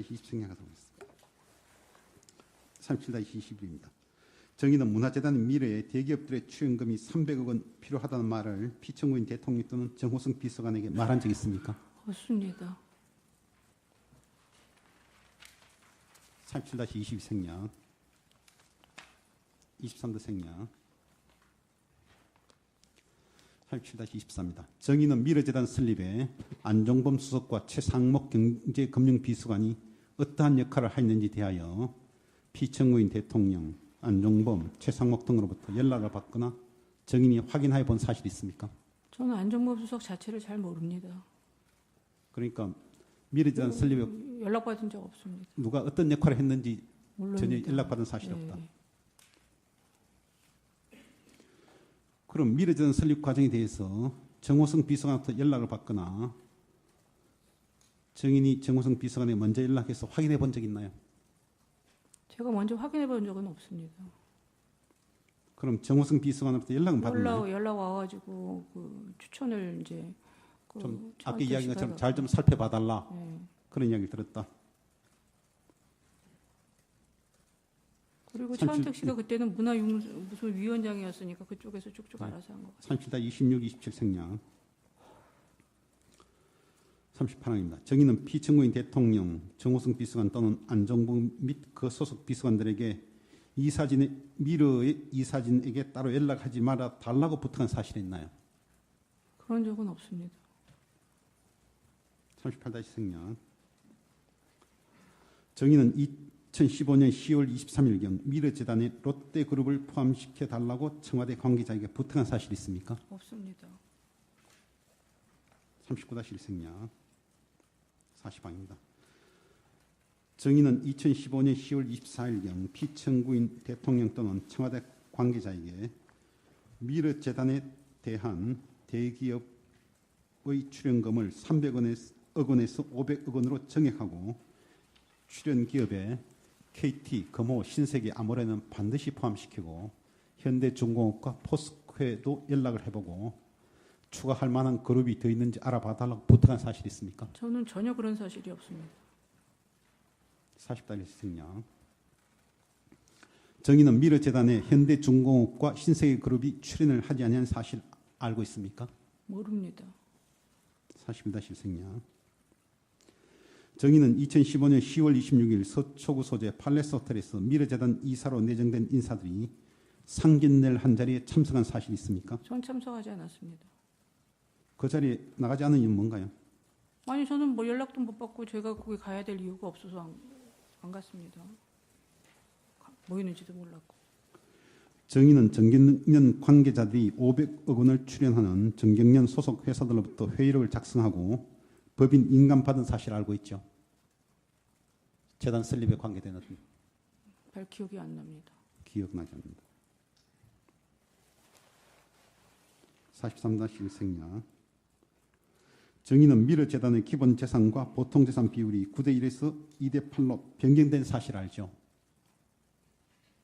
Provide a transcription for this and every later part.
20생략 하도록 하겠습니다. 37-21입니다. 정의는 문화재단 미래에 대기업들의 출연금이 300억 원 필요하다는 말을 피청구인 대통령 또는 정호성 비서관에게 말한 적이 있습니까? 없습니다. 37-22생략, 23도 생략, 37-24입니다. 정의는 미래재단 설립에 안종범 수석과 최상목 경제금융비서관이 어떠한 역할을 했는지 대하여 피청구인 대통령, 안종범, 최상목 등으로부터 연락을 받거나 정인이 확인해 본 사실이 있습니까? 저는 안종범 수석 자체를 잘 모릅니다. 그러니까 미래재단 설립에 연락받은 적 없습니다. 누가 어떤 역할을 했는지 물론입니다. 전혀 연락받은 사실이 네. 없다. 그럼 미래재단 설립 과정에 대해서 정호성 비서관부터 연락을 받거나 정인이 정호성 비서관에 먼저 연락해서 확인해 본 적 있나요? 제가 먼저 확인해 본 적은 없습니다. 그럼 정호성 비서관으로부터 연락은 받았나요? 연락 와가지고 그 추천을 이제 좀 아까 이야기한 것처럼 잘 좀 살펴봐달라. 네. 그런 이야기를 들었다. 그리고 차은택 씨가 그때는 무슨 위원장이었으니까 그쪽에서 쭉쭉 네. 알아서 한 것 같아요. 37-26, 27 생략. 38항입니다. 정의는 피청구인 대통령, 정호성 비서관 또는 안종범 및 그 소속 비서관들에게 미르의 이 사진에게 따로 연락하지 말아 달라고 부탁한 사실이 있나요? 그런 적은 없습니다. 38 생략. 정의는 2015년 10월 23일경 미르재단에 롯데그룹을 포함시켜 달라고 청와대 관계자에게 부탁한 사실이 있습니까? 없습니다. 39-1 생략. 40항입니다. 정의는 2015년 10월 24일경 피청구인 대통령 또는 청와대 관계자에게 미르재단에 대한 대기업의 출연금을 300억 원에서 500억 원으로 정액하고 출연 기업에 KT, 금호, 신세계, 아모레는 반드시 포함시키고 현대중공업과 포스코에도 연락을 해보고 추가할 만한 그룹이 더 있는지 알아봐달라고 부탁한 사실이 있습니까? 저는 전혀 그런 사실이 없습니다. 40달러 생략. 정의는 미르재단에 현대중공업과 신세계그룹이 출연을 하지 않은 사실 알고 있습니까? 모릅니다. 41-1 생략. 정의는 2015년 10월 26일 서초구 소재 팔레스 호텔에서 미르재단 이사로 내정된 인사들이 상견례를 한 자리에 참석한 사실이 있습니까? 전 참석하지 않았습니다. 그 자리에 나가지 않은 이유는 뭔가요? 아니 저는 뭐 연락도 못 받고 제가 거기 가야 될 이유가 없어서 안 갔습니다. 뭐 있는지도 몰랐고. 정의는 정경련 관계자들이 500억 원을 출연하는 정경련 소속 회사들로부터 회의록을 작성하고 법인 인감 받은 사실 알고 있죠? 재단 설립에 관계되는 별 기억이 안 납니다. 기억나지 않는다. 43-1 생략. 정의는 미르재단의 기본 재산과 보통 재산 비율이 9대1에서 2대8로 변경된 사실 알죠?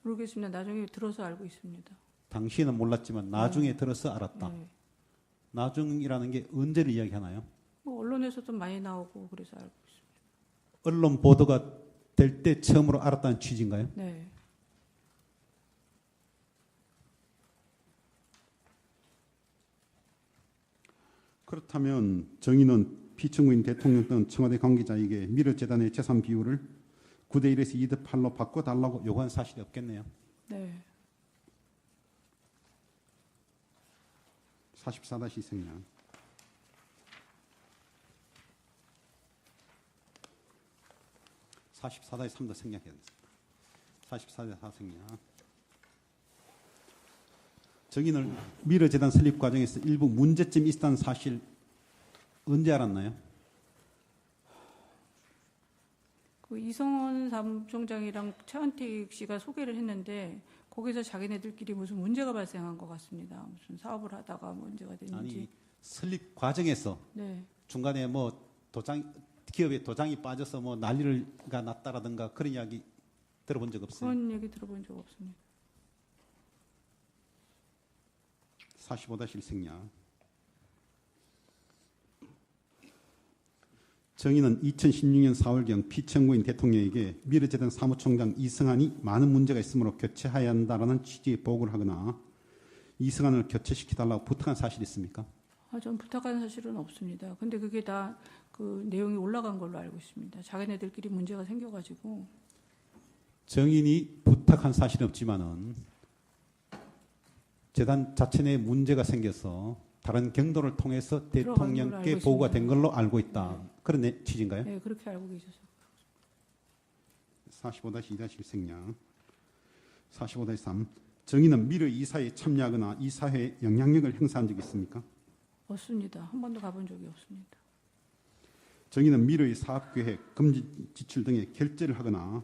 모르겠습니다. 나중에 들어서 알고 있습니다. 당시에는 몰랐지만 나중에 들어서 알았다. 네. 나중이라는 게 언제를 이야기하나요? 뭐 언론에서도 많이 나오고 그래서 알고 있습니다. 언론 보도가 될 때 처음으로 알았다는 취지인가요? 네. 그렇다면 정의는 피청구인 대통령 또는 청와대 관계자에게 미르재단의 재산 비율을 9대1에서 2대8로 바꿔달라고 요구한 사실이 없겠네요. 네. 44-2 생략. 44-3도 생략해야 됩니다. 44-4 생략. 정의는 미르재단 설립 과정에서 일부 문제점이 있다는 사실 언제 알았나요? 그 이성원 사무총장이랑 차은택 씨가 소개를 했는데 거기서 자기네들끼리 무슨 문제가 발생한 것 같습니다. 무슨 사업을 하다가 문제가 됐는지. 아니 설립 과정에서 네. 중간에 뭐 기업에 도장이 빠져서 뭐 난리가 났다라든가 그런 이야기 들어본 적 없어요? 그런 얘기 들어본 적 없습니다. 45-1 생략. 정의는 2016년 4월경 피청구인 대통령에게 미르재단 사무총장 이승환이 많은 문제가 있으므로 교체해야 한다라는 취지의 보고를 하거나 이승환을 교체시켜달라고 부탁한 사실이 있습니까? 전 부탁한 사실은 없습니다. 근데 그게 다 그 내용이 올라간 걸로 알고 있습니다. 자기네들끼리 문제가 생겨가지고. 정인이 부탁한 사실은 없지만은 재단 자체 내에 문제가 생겨서 다른 경로를 통해서 대통령께 보고가 된 걸로 알고 있다. 네. 그런 취지인가요? 네, 그렇게 알고 계셔서. 45-2-1 생략. 45-3. 정의는 미르 이사에 참여하거나 이사회에 영향력을 행사한 적이 있습니까? 없습니다. 한 번도 가본 적이 없습니다. 정의는 미르의 사업계획, 금지 지출 등의 결재를 하거나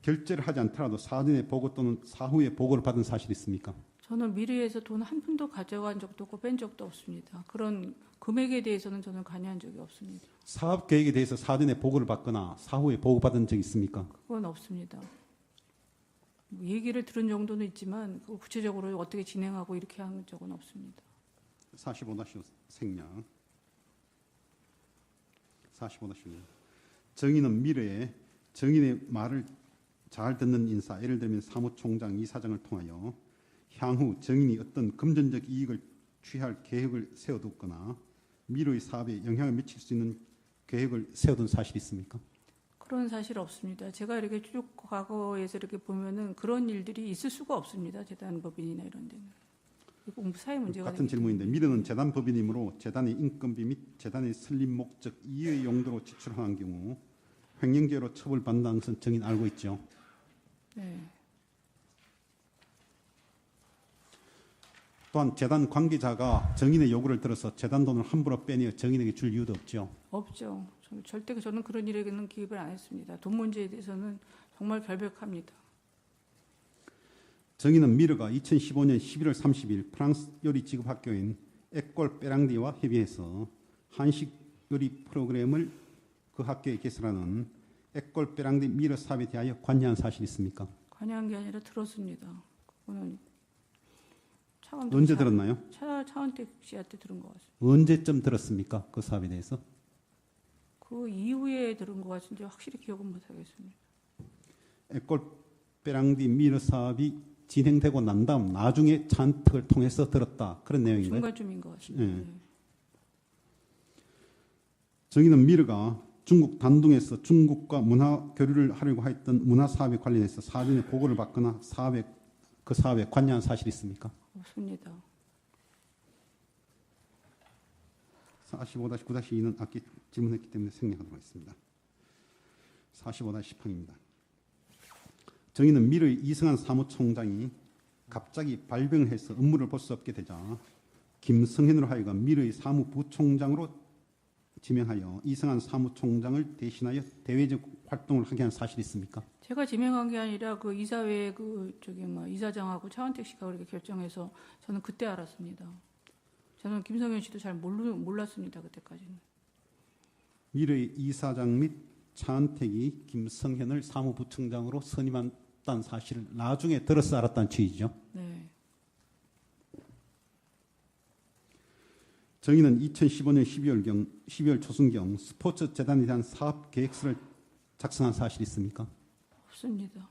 결재를 하지 않더라도 사전에 보고 또는 사후에 보고를 받은 사실이 있습니까? 저는 미래에서 돈 한 푼도 가져간 적도 없고 뺀 적도 없습니다. 그런 금액에 대해서는 저는 관여한 적이 없습니다. 사업 계획에 대해서 사전에 보고를 받거나 사후에 보고받은 적이 있습니까? 그건 없습니다. 뭐 얘기를 들은 정도는 있지만 그걸 구체적으로 어떻게 진행하고 이렇게 한 적은 없습니다. 45-5 생략. 45-6. 정의는 미래에 정인의 말을 잘 듣는 인사, 예를 들면 사무총장, 이사장을 통하여 향후 정인이 어떤 금전적 이익을 취할 계획을 세워뒀거나 미래의 사업에 영향을 미칠 수 있는 계획을 세워둔 사실이 있습니까? 그런 사실 없습니다. 제가 이렇게 쭉 과거에서 이렇게 보면은 그런 일들이 있을 수가 없습니다. 재단법인이나 이런 데는. 사회 문제가 같은 질문인데 미래는 재단 법인이므로 재단의 인건비 및 재단의 설립 목적 이의 용도로 지출하는 경우 횡령죄로 처벌받는다는 것은 정인 알고 있죠. 네. 또한 재단 관계자가 정인의 요구를 들어서 재단 돈을 함부로 빼내어 정인에게 줄 이유도 없죠. 없죠. 절대 저는 그런 일에는 기입을 안 했습니다. 돈 문제에 대해서는 정말 결백합니다. 정인은 미르가 2015년 11월 30일 프랑스 요리 지급 학교인 에꼴 빼랑디와 협의해서 한식 요리 프로그램을 그 학교에 개설하는 에꼴 빼랑디 미르 사업에 대하여 관여한 사실이 있습니까? 관여한 게 아니라 들었습니다. 그거는 언제 들었나요? 차은택 씨한테 들은 것 같습니다. 언제쯤 들었습니까? 그 사업에 대해서? 그 이후에 들은 것 같은데 확실히 기억은 못 하겠습니다. 에꼴 빼랑디 미르 사업이 진행되고 난 다음 나중에 찬특을 통해서 들었다. 그런 내용인가요? 중간쯤인 것 같습니다. 네. 정의는 미르가 중국 단둥에서 중국과 문화 교류를 하려고 했던 문화 사업에 관련해서 사전에 보고를 받거나 그 사업에 관여한 사실이 있습니까? 없습니다. 45-9-2는 아까 질문했기 때문에 생략하도록 하겠습니다. 45-10항입니다. 정의는 미르의 이승환 사무총장이 갑자기 발병을 해서 업무를 볼 수 없게 되자 김성현으로 하여금 미르의 사무부총장으로 지명하여 이승환 사무총장을 대신하여 대외적 활동을 하게 한 사실이 있습니까? 제가 지명한 게 아니라 그 이사회 이사장하고 차은택 씨가 그렇게 결정해서 저는 그때 알았습니다. 저는 김성현 씨도 잘 몰랐습니다. 그때까지는. 미르의 이사장 및 차은택이 김성현을 사무부총장으로 선임한다는 사실을 나중에 들어서 알았다는 취지죠. 네. 정의는 2015년 12월 초순경 스포츠 재단에 대한 사업 계획서를 작성한 사실이 있습니까? 없습니다.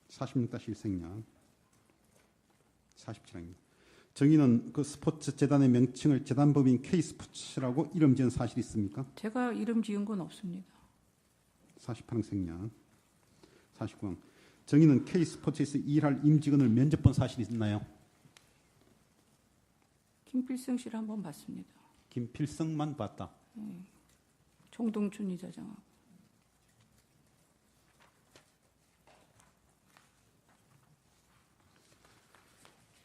46-1 생략. 47항입니다. 정의는 그 스포츠 재단의 명칭을 재단법인 K스포츠라고 이름 지은 사실이 있습니까? 제가 이름 지은 건 없습니다. 48항 생략. 49항. 정의는 K스포츠에서 일할 임직원을 면접 본 사실이 있나요? 김필승 씨를 한번 봤습니다. 김필성만 봤다. 정동춘 이사장하고.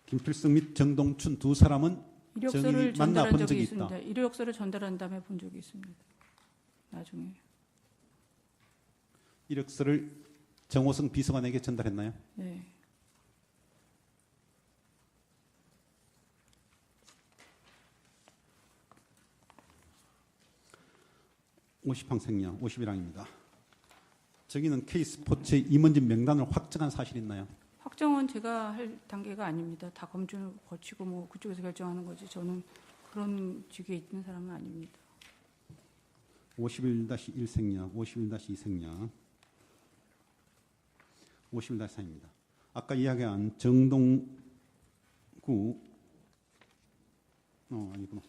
김필성 및 정동춘 두 사람은 이력서를 정인이 만나 전달한 본 적이 적이 있습니다. 있다. 이력서를 전달한 다음에 본 적이 있습니다. 나중에. 이력서를 정호성 비서관에게 전달했나요? 네. 50항 생략, 51항입니다. 저기는 K스포츠의 임원진 명단을 확정한 사실이 있나요? 확정은 제가 할 단계가 아닙니다. 다 검증을 거치고 그쪽에서 결정하는 거지. 저는 그런 직에 있는 사람은 아닙니다. 51-1생략, 51-2생략, 51-3입니다. 아까 이야기한 정동구, 아니구나.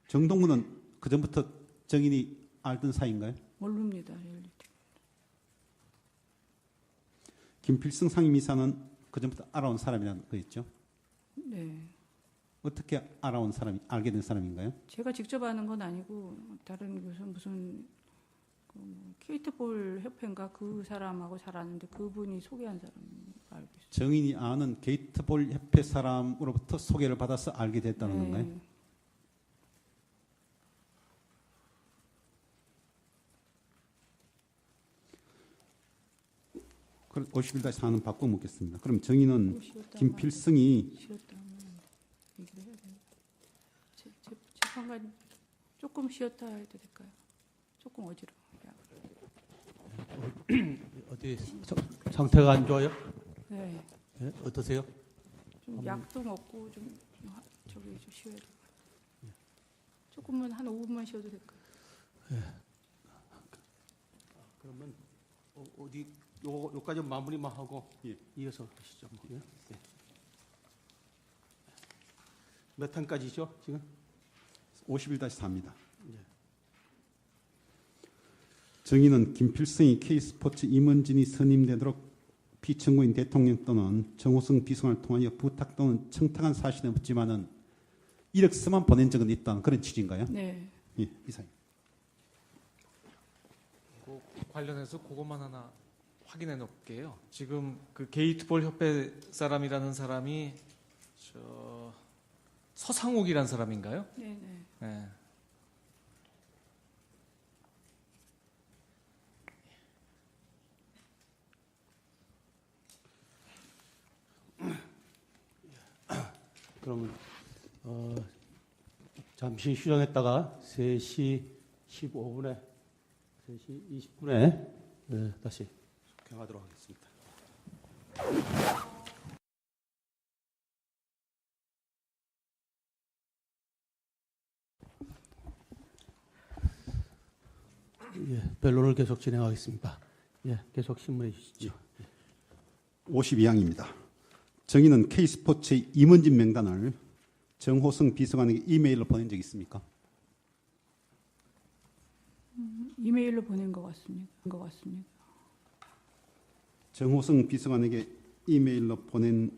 정동구는 그 전부터 정인이 알던 사이인가요? 모릅니다. 김필승 상임이사는 그 전부터 알아온 사람이라는 거였죠? 네. 어떻게 알게 된 사람인가요? 제가 직접 아는 건 아니고 다른 무슨 케이트볼 협회인가 그 사람하고 잘 아는데 그분이 소개한 사람 알고 있어요. 정인이 아는 게이트볼 협회 사람으로부터 소개를 받아서 알게 됐다는 네. 건가요? 그럼 51-4는 바꿔 묻겠습니다. 그럼 정인은 김필승이 쉬었다면 얘기를 해야 되나? 재판관 조금 쉬었다 해도 될까요? 조금 어지러워. 어디 상태가 안 좋아요? 네. 네? 어떠세요? 좀 약도 먹고 좀 쉬어야 돼요. 조금만 한 5분만 쉬어도 될까요? 그러면 어디 요까지 마무리만 하고 예. 이어서 하시죠. 예. 네. 몇 탄까지죠 지금? 51-4입니다. 예. 정의는 김필승이 K스포츠 임원진이 선임되도록 피청구인 대통령 또는 정호성 비서관을 통하여 부탁 또는 청탁한 사실은 없지만은 이력서만 보낸 적은 있다는 그런 취지인가요? 네. 예, 이사님. 관련해서 그것만 하나 확인해 놓을게요. 지금 그 게이트볼 협회 사람이라는 사람이 서상욱이라는 사람인가요? 네, 네. 네. 그러면 잠시 휴정했다가 3시 15분에 3시 20분에 다시 속행하도록 하겠습니다. 예, 변론을 계속 진행하겠습니다. 예, 계속 신문해 주시죠. 52항입니다. 정의는 K스포츠의 임원진 명단을 정호성 비서관에게 이메일로 보낸 적이 있습니까? 이메일로 보낸 것 같습니다. 정호성 비서관에게 이메일로 보낸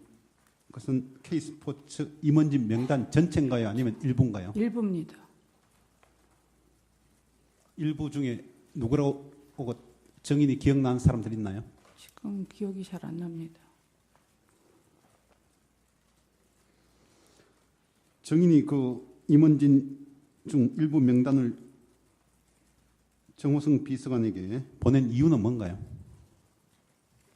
것은 K스포츠 임원진 명단 전체인가요? 아니면 일부인가요? 일부입니다. 일부 중에 누구라고 정인이 기억나는 사람들 있나요? 지금 기억이 잘 안 납니다. 정인이 그 임원진 중 일부 명단을 정호성 비서관에게 보낸 이유는 뭔가요?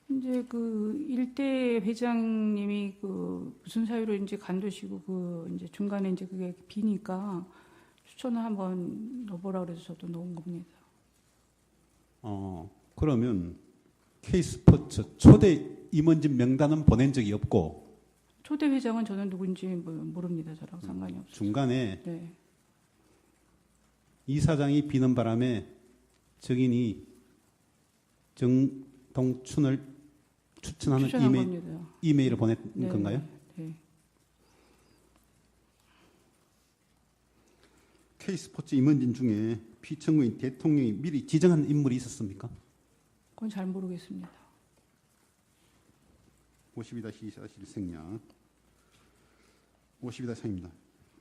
이제 그 일대 회장님이 그 무슨 사유로 이제 간두시고 그 이제 중간에 이제 그게 비니까 추천을 한번 넣어보라 그래서 저도 넣은 겁니다. 그러면 K스포츠 초대 임원진 명단은 보낸 적이 없고 초대 회장은 저는 누군지 모릅니다. 저랑 상관이 없어요. 중간에 네. 이사장이 비는 바람에 정인이 정동춘을 추천하는 겁니다. 이메일을 보낸 네, 건가요? 네. K스포츠 임원진 중에 피청구인 대통령이 미리 지정한 인물이 있었습니까? 그건 잘 모르겠습니다. 52-1생략 52-3입니다.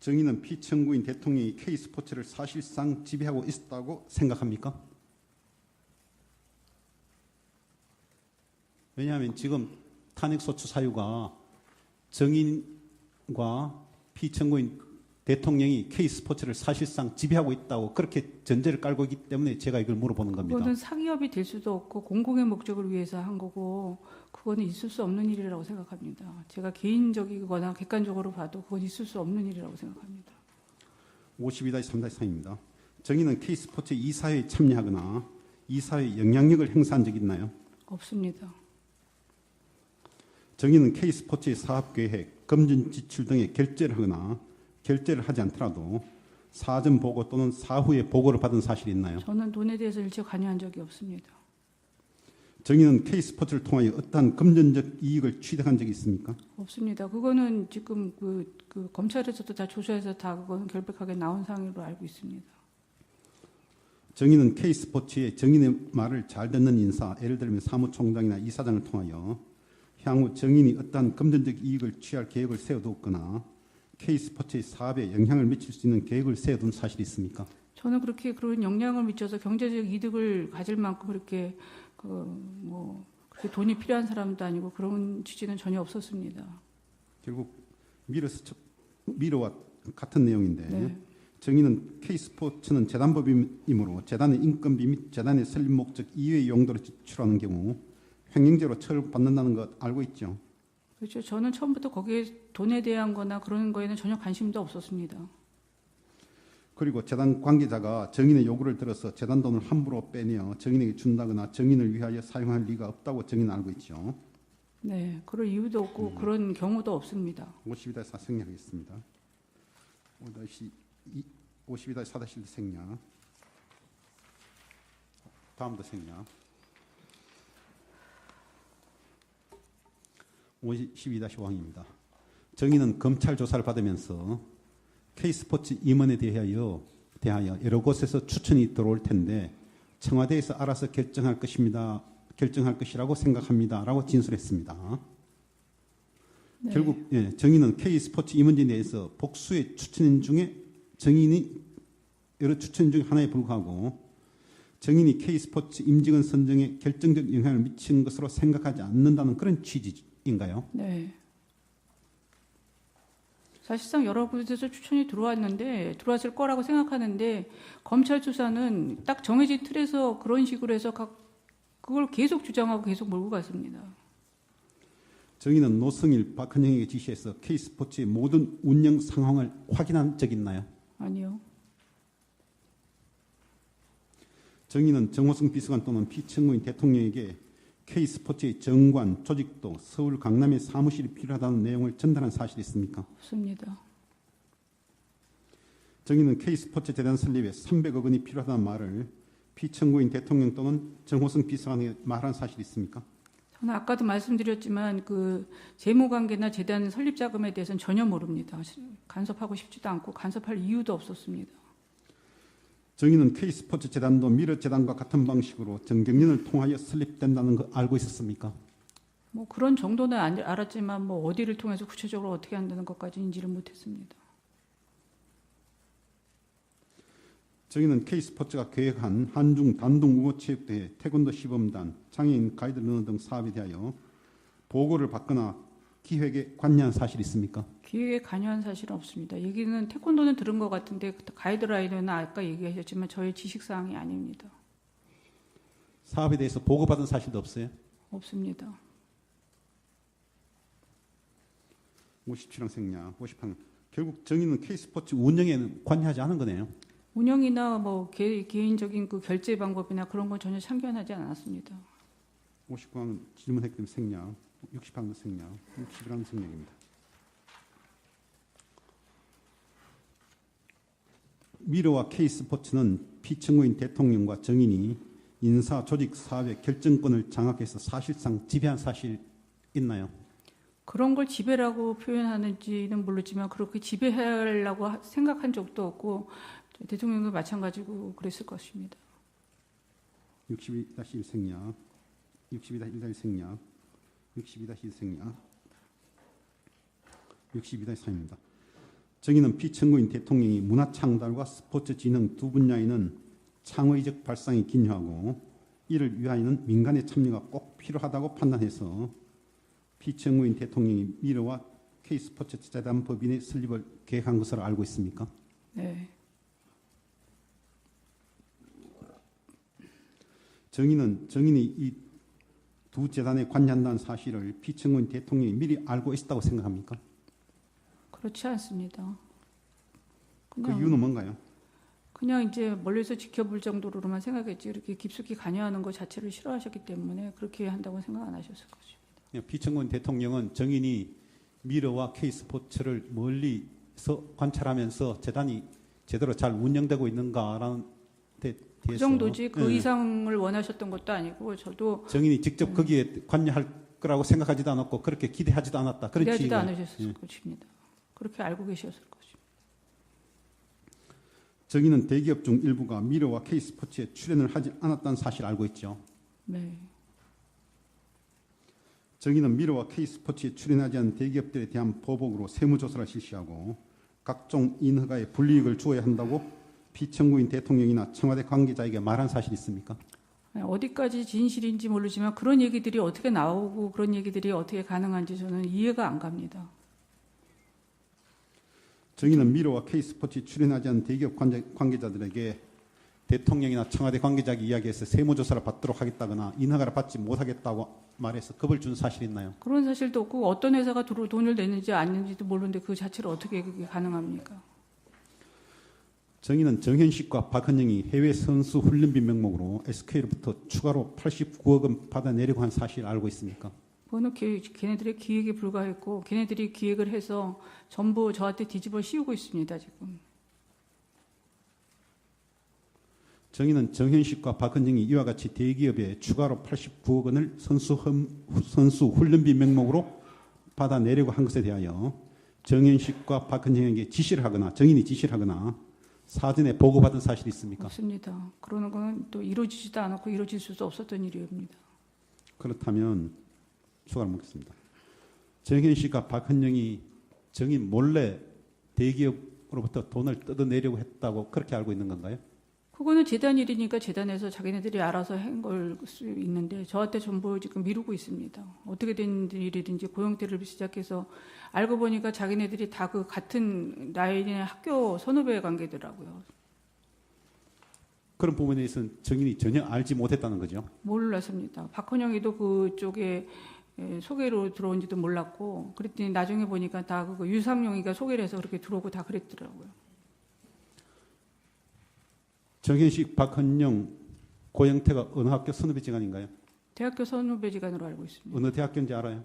정의는 피청구인 대통령이 K스포츠를 사실상 지배하고 있었다고 생각합니까? 왜냐하면 지금 탄핵소추 사유가 정인과 피청구인 대통령이 K스포츠를 사실상 지배하고 있다고 그렇게 전제를 깔고 있기 때문에 제가 이걸 물어보는 겁니다. 그거는 사기업이 될 수도 없고 공공의 목적을 위해서 한 거고 그거는 있을 수 없는 일이라고 생각합니다. 제가 개인적이거나 객관적으로 봐도 그건 있을 수 없는 일이라고 생각합니다. 52-3-3입니다. 정의는 K스포츠 이사회에 참여하거나 이사회에 영향력을 행사한 적이 있나요? 없습니다. 정의는 K스포츠의 사업계획, 검증 지출 등의 결재를 하거나 결재를 하지 않더라도 사전 보고 또는 사후에 보고를 받은 사실이 있나요? 저는 돈에 대해서 일체 관여한 적이 없습니다. 정의는 K스포츠를 통하여 어떠한 금전적 이익을 취득한 적이 있습니까? 없습니다. 그거는 지금 그 검찰에서도 다 조사해서 다 그거는 결백하게 나온 사항으로 알고 있습니다. 정의는 K스포츠의 정인의 말을 잘 듣는 인사, 예를 들면 사무총장이나 이사장을 통하여 향후 정인이 어떠한 금전적 이익을 취할 계획을 세워두었거나 K스포츠의 사업에 영향을 미칠 수 있는 계획을 세워둔 사실이 있습니까? 저는 그렇게 그런 영향을 미쳐서 경제적 이득을 가질 만큼 그렇게 그렇게 돈이 필요한 사람도 아니고 그런 취지는 전혀 없었습니다. 결국 미르와 같은 내용인데 네. 정의는 K스포츠는 재단법이므로 재단의 인건비 및 재단의 설립 목적 이외의 용도로 지출하는 경우 횡령죄로 처벌받는다는 것 알고 있죠? 그렇죠. 저는 처음부터 거기에 돈에 대한 거나 그런 거에는 전혀 관심도 없었습니다. 그리고 재단 관계자가 정인의 요구를 들어서 재단 돈을 함부로 빼내어 정인에게 준다거나 정인을 위하여 사용할 리가 없다고 정인은 알고 있죠. 네, 그럴 이유도 없고 그런 경우도 없습니다. 52-4 생략하겠습니다. 52-4 생략. 다음도 생략. 52-5항입니다. 정인은 검찰 조사를 받으면서 K스포츠 임원에 대하여 여러 곳에서 추천이 들어올 텐데 청와대에서 알아서 결정할 것이라고 생각합니다라고 진술했습니다. 네. 결국 정인은 K스포츠 임원진에 대해서 복수의 추천인 중에 정인이 여러 추천 중 하나에 불과하고 정인이 K스포츠 임직원 선정에 결정적 영향을 미친 것으로 생각하지 않는다는 그런 취지인가요? 네. 사실상 여러 곳에서 추천이 들어왔을 거라고 생각하는데 검찰 수사는 딱 정해진 틀에서 그런 식으로 해서 그걸 계속 주장하고 계속 몰고 갔습니다. 정인은 노승일, 박헌영에게 지시해서 K스포츠의 모든 운영 상황을 확인한 적이 있나요? 아니요. 정인은 정호승 비서관 또는 피청구인 대통령에게 K스포츠의 정관, 조직도 서울 강남에 사무실이 필요하다는 내용을 전달한 사실이 있습니까? 없습니다. 정인은 K스포츠 재단 설립에 300억 원이 필요하다는 말을 피청구인 대통령 또는 정호승 비서관에게 말한 사실이 있습니까? 저는 아까도 말씀드렸지만 그 재무관계나 재단 설립 자금에 대해서는 전혀 모릅니다. 간섭하고 싶지도 않고 간섭할 이유도 없었습니다. 정인은 K스포츠 재단도 미르 재단과 같은 방식으로 정경련을 통하여 설립된다는 거 알고 있었습니까? 뭐 그런 정도는 알았지만 뭐 어디를 통해서 구체적으로 어떻게 한다는 것까지 인지를 못했습니다. 정인은 K스포츠가 계획한 한중 단둥 우호체육대회, 태권도 시범단, 장애인 가이드 러너 등 사업에 대하여 보고를 받거나 기획에 관여한 사실이 있습니까? 기획에 관여한 사실은 없습니다. 얘기는 태권도는 들은 것 같은데 가이드라인은 아까 얘기하셨지만 저의 지식사항이 아닙니다. 사업에 대해서 보고받은 사실도 없어요? 없습니다. 57항 생략, 58항. 결국 정인은 K스포츠 운영에는 관여하지 않은 거네요. 운영이나 뭐 개인적인 그 결제 방법이나 그런 건 전혀 참견하지 않았습니다. 59항은 질문했기 때문에 생략, 60항도 생략, 61항도 생략입니다. 미르와 K스포츠는 피청구인 대통령과 정인이 인사 조직 사업의 결정권을 장악해서 사실상 지배한 사실 있나요? 그런 걸 지배라고 표현하는지는 모르지만 그렇게 지배하려고 생각한 적도 없고 대통령도 마찬가지고 그랬을 것입니다. 62-1 생략, 62-1 생략, 62-1 생략, 62-3입니다. 정의는 피청구인 대통령이 문화창달과 스포츠진흥 두 분야에는 창의적 발상이 기여하고 이를 위하여는 민간의 참여가 꼭 필요하다고 판단해서 피청구인 대통령이 미르와 K스포츠 재단 법인의 설립을 계획한 것으로 알고 있습니까? 네. 정인이 이 두 재단에 관여한다는 사실을 피청구인 대통령이 미리 알고 있었다고 생각합니까? 그렇지 않습니다. 그 이유는 뭔가요? 그냥 이제 멀리서 지켜볼 정도로만 생각했지 이렇게 깊숙이 관여하는 것 자체를 싫어하셨기 때문에 그렇게 한다고 생각 안 하셨을 것입니다. 피청구인 대통령은 정인이 미르와 K스포츠를 멀리서 관찰하면서 재단이 제대로 잘 운영되고 있는가라는 데 대해서 그 정도지 그 예, 이상을 원하셨던 것도 아니고 저도 정인이 직접 거기에 관여할 거라고 생각하지도 않았고 그렇게 기대하지도 않았다. 그런 기대하지도 취지가- 않으셨을 예. 것입니다. 그렇게 알고 계셨을 것입니다. 정의는 대기업 중 일부가 미러와 K스포츠에 출연을 하지 않았다는 사실을 알고 있죠. 네. 정의는 미러와 K스포츠에 출연하지 않은 대기업들에 대한 보복으로 세무조사를 실시하고 각종 인허가에 불이익을 주어야 한다고 피청구인 대통령이나 청와대 관계자에게 말한 사실이 있습니까? 어디까지 진실인지 모르지만 그런 얘기들이 어떻게 나오고 그런 얘기들이 어떻게 가능한지 저는 이해가 안 갑니다. 정의는 미러와 K스포츠에 출연하지 않은 대기업 관계자들에게 대통령이나 청와대 관계자에게 이야기해서 세무조사를 받도록 하겠다거나 인허가를 받지 못하겠다고 말해서 겁을 준 사실이 있나요? 그런 사실도 없고 어떤 회사가 돈을 냈는지 아닌지도 모르는데 그 자체를 어떻게 그게 가능합니까? 정의는 정현식과 박헌영이 해외 선수 훈련비 명목으로 SK로부터 추가로 89억 원 받아내려고 한 사실을 알고 있습니까? 그거는 걔네들의 기획에 불과했고 걔네들이 기획을 해서 전부 저한테 뒤집어 씌우고 있습니다. 지금. 정의는 정현식과 박헌영이 이와 같이 대기업에 추가로 89억 원을 선수 훈련비 명목으로 받아내려고 한 것에 대하여 정현식과 박헌영에게 지시를 하거나 정인이 지시를 하거나 사전에 보고받은 사실이 있습니까? 없습니다. 그러는 건 또 이루어지지도 않았고 이루어질 수도 없었던 일입니다. 그렇다면 추가로 묻겠습니다. 정현식과 박헌영이 정인 몰래 대기업으로부터 돈을 뜯어내려고 했다고 그렇게 알고 있는 건가요? 그거는 재단 일이니까 재단에서 자기네들이 알아서 한 걸 수 있는데 저한테 전부 지금 미루고 있습니다. 어떻게 된 일이든지 고용태를 시작해서 알고 보니까 자기네들이 다 그 같은 나이의 학교 선후배 관계더라고요. 그런 부분에 대해서는 정인이 전혀 알지 못했다는 거죠. 몰랐습니다. 박헌영이도 그쪽에 소개로 들어온지도 몰랐고 그랬더니 나중에 보니까 다 그거 유삼용이가 소개를 해서 그렇게 들어오고 다 그랬더라고요. 정현식, 박헌영, 고영태가 어느 학교 선후배지간인가요? 대학교 선후배지간으로 알고 있습니다. 어느 대학교인지 알아요?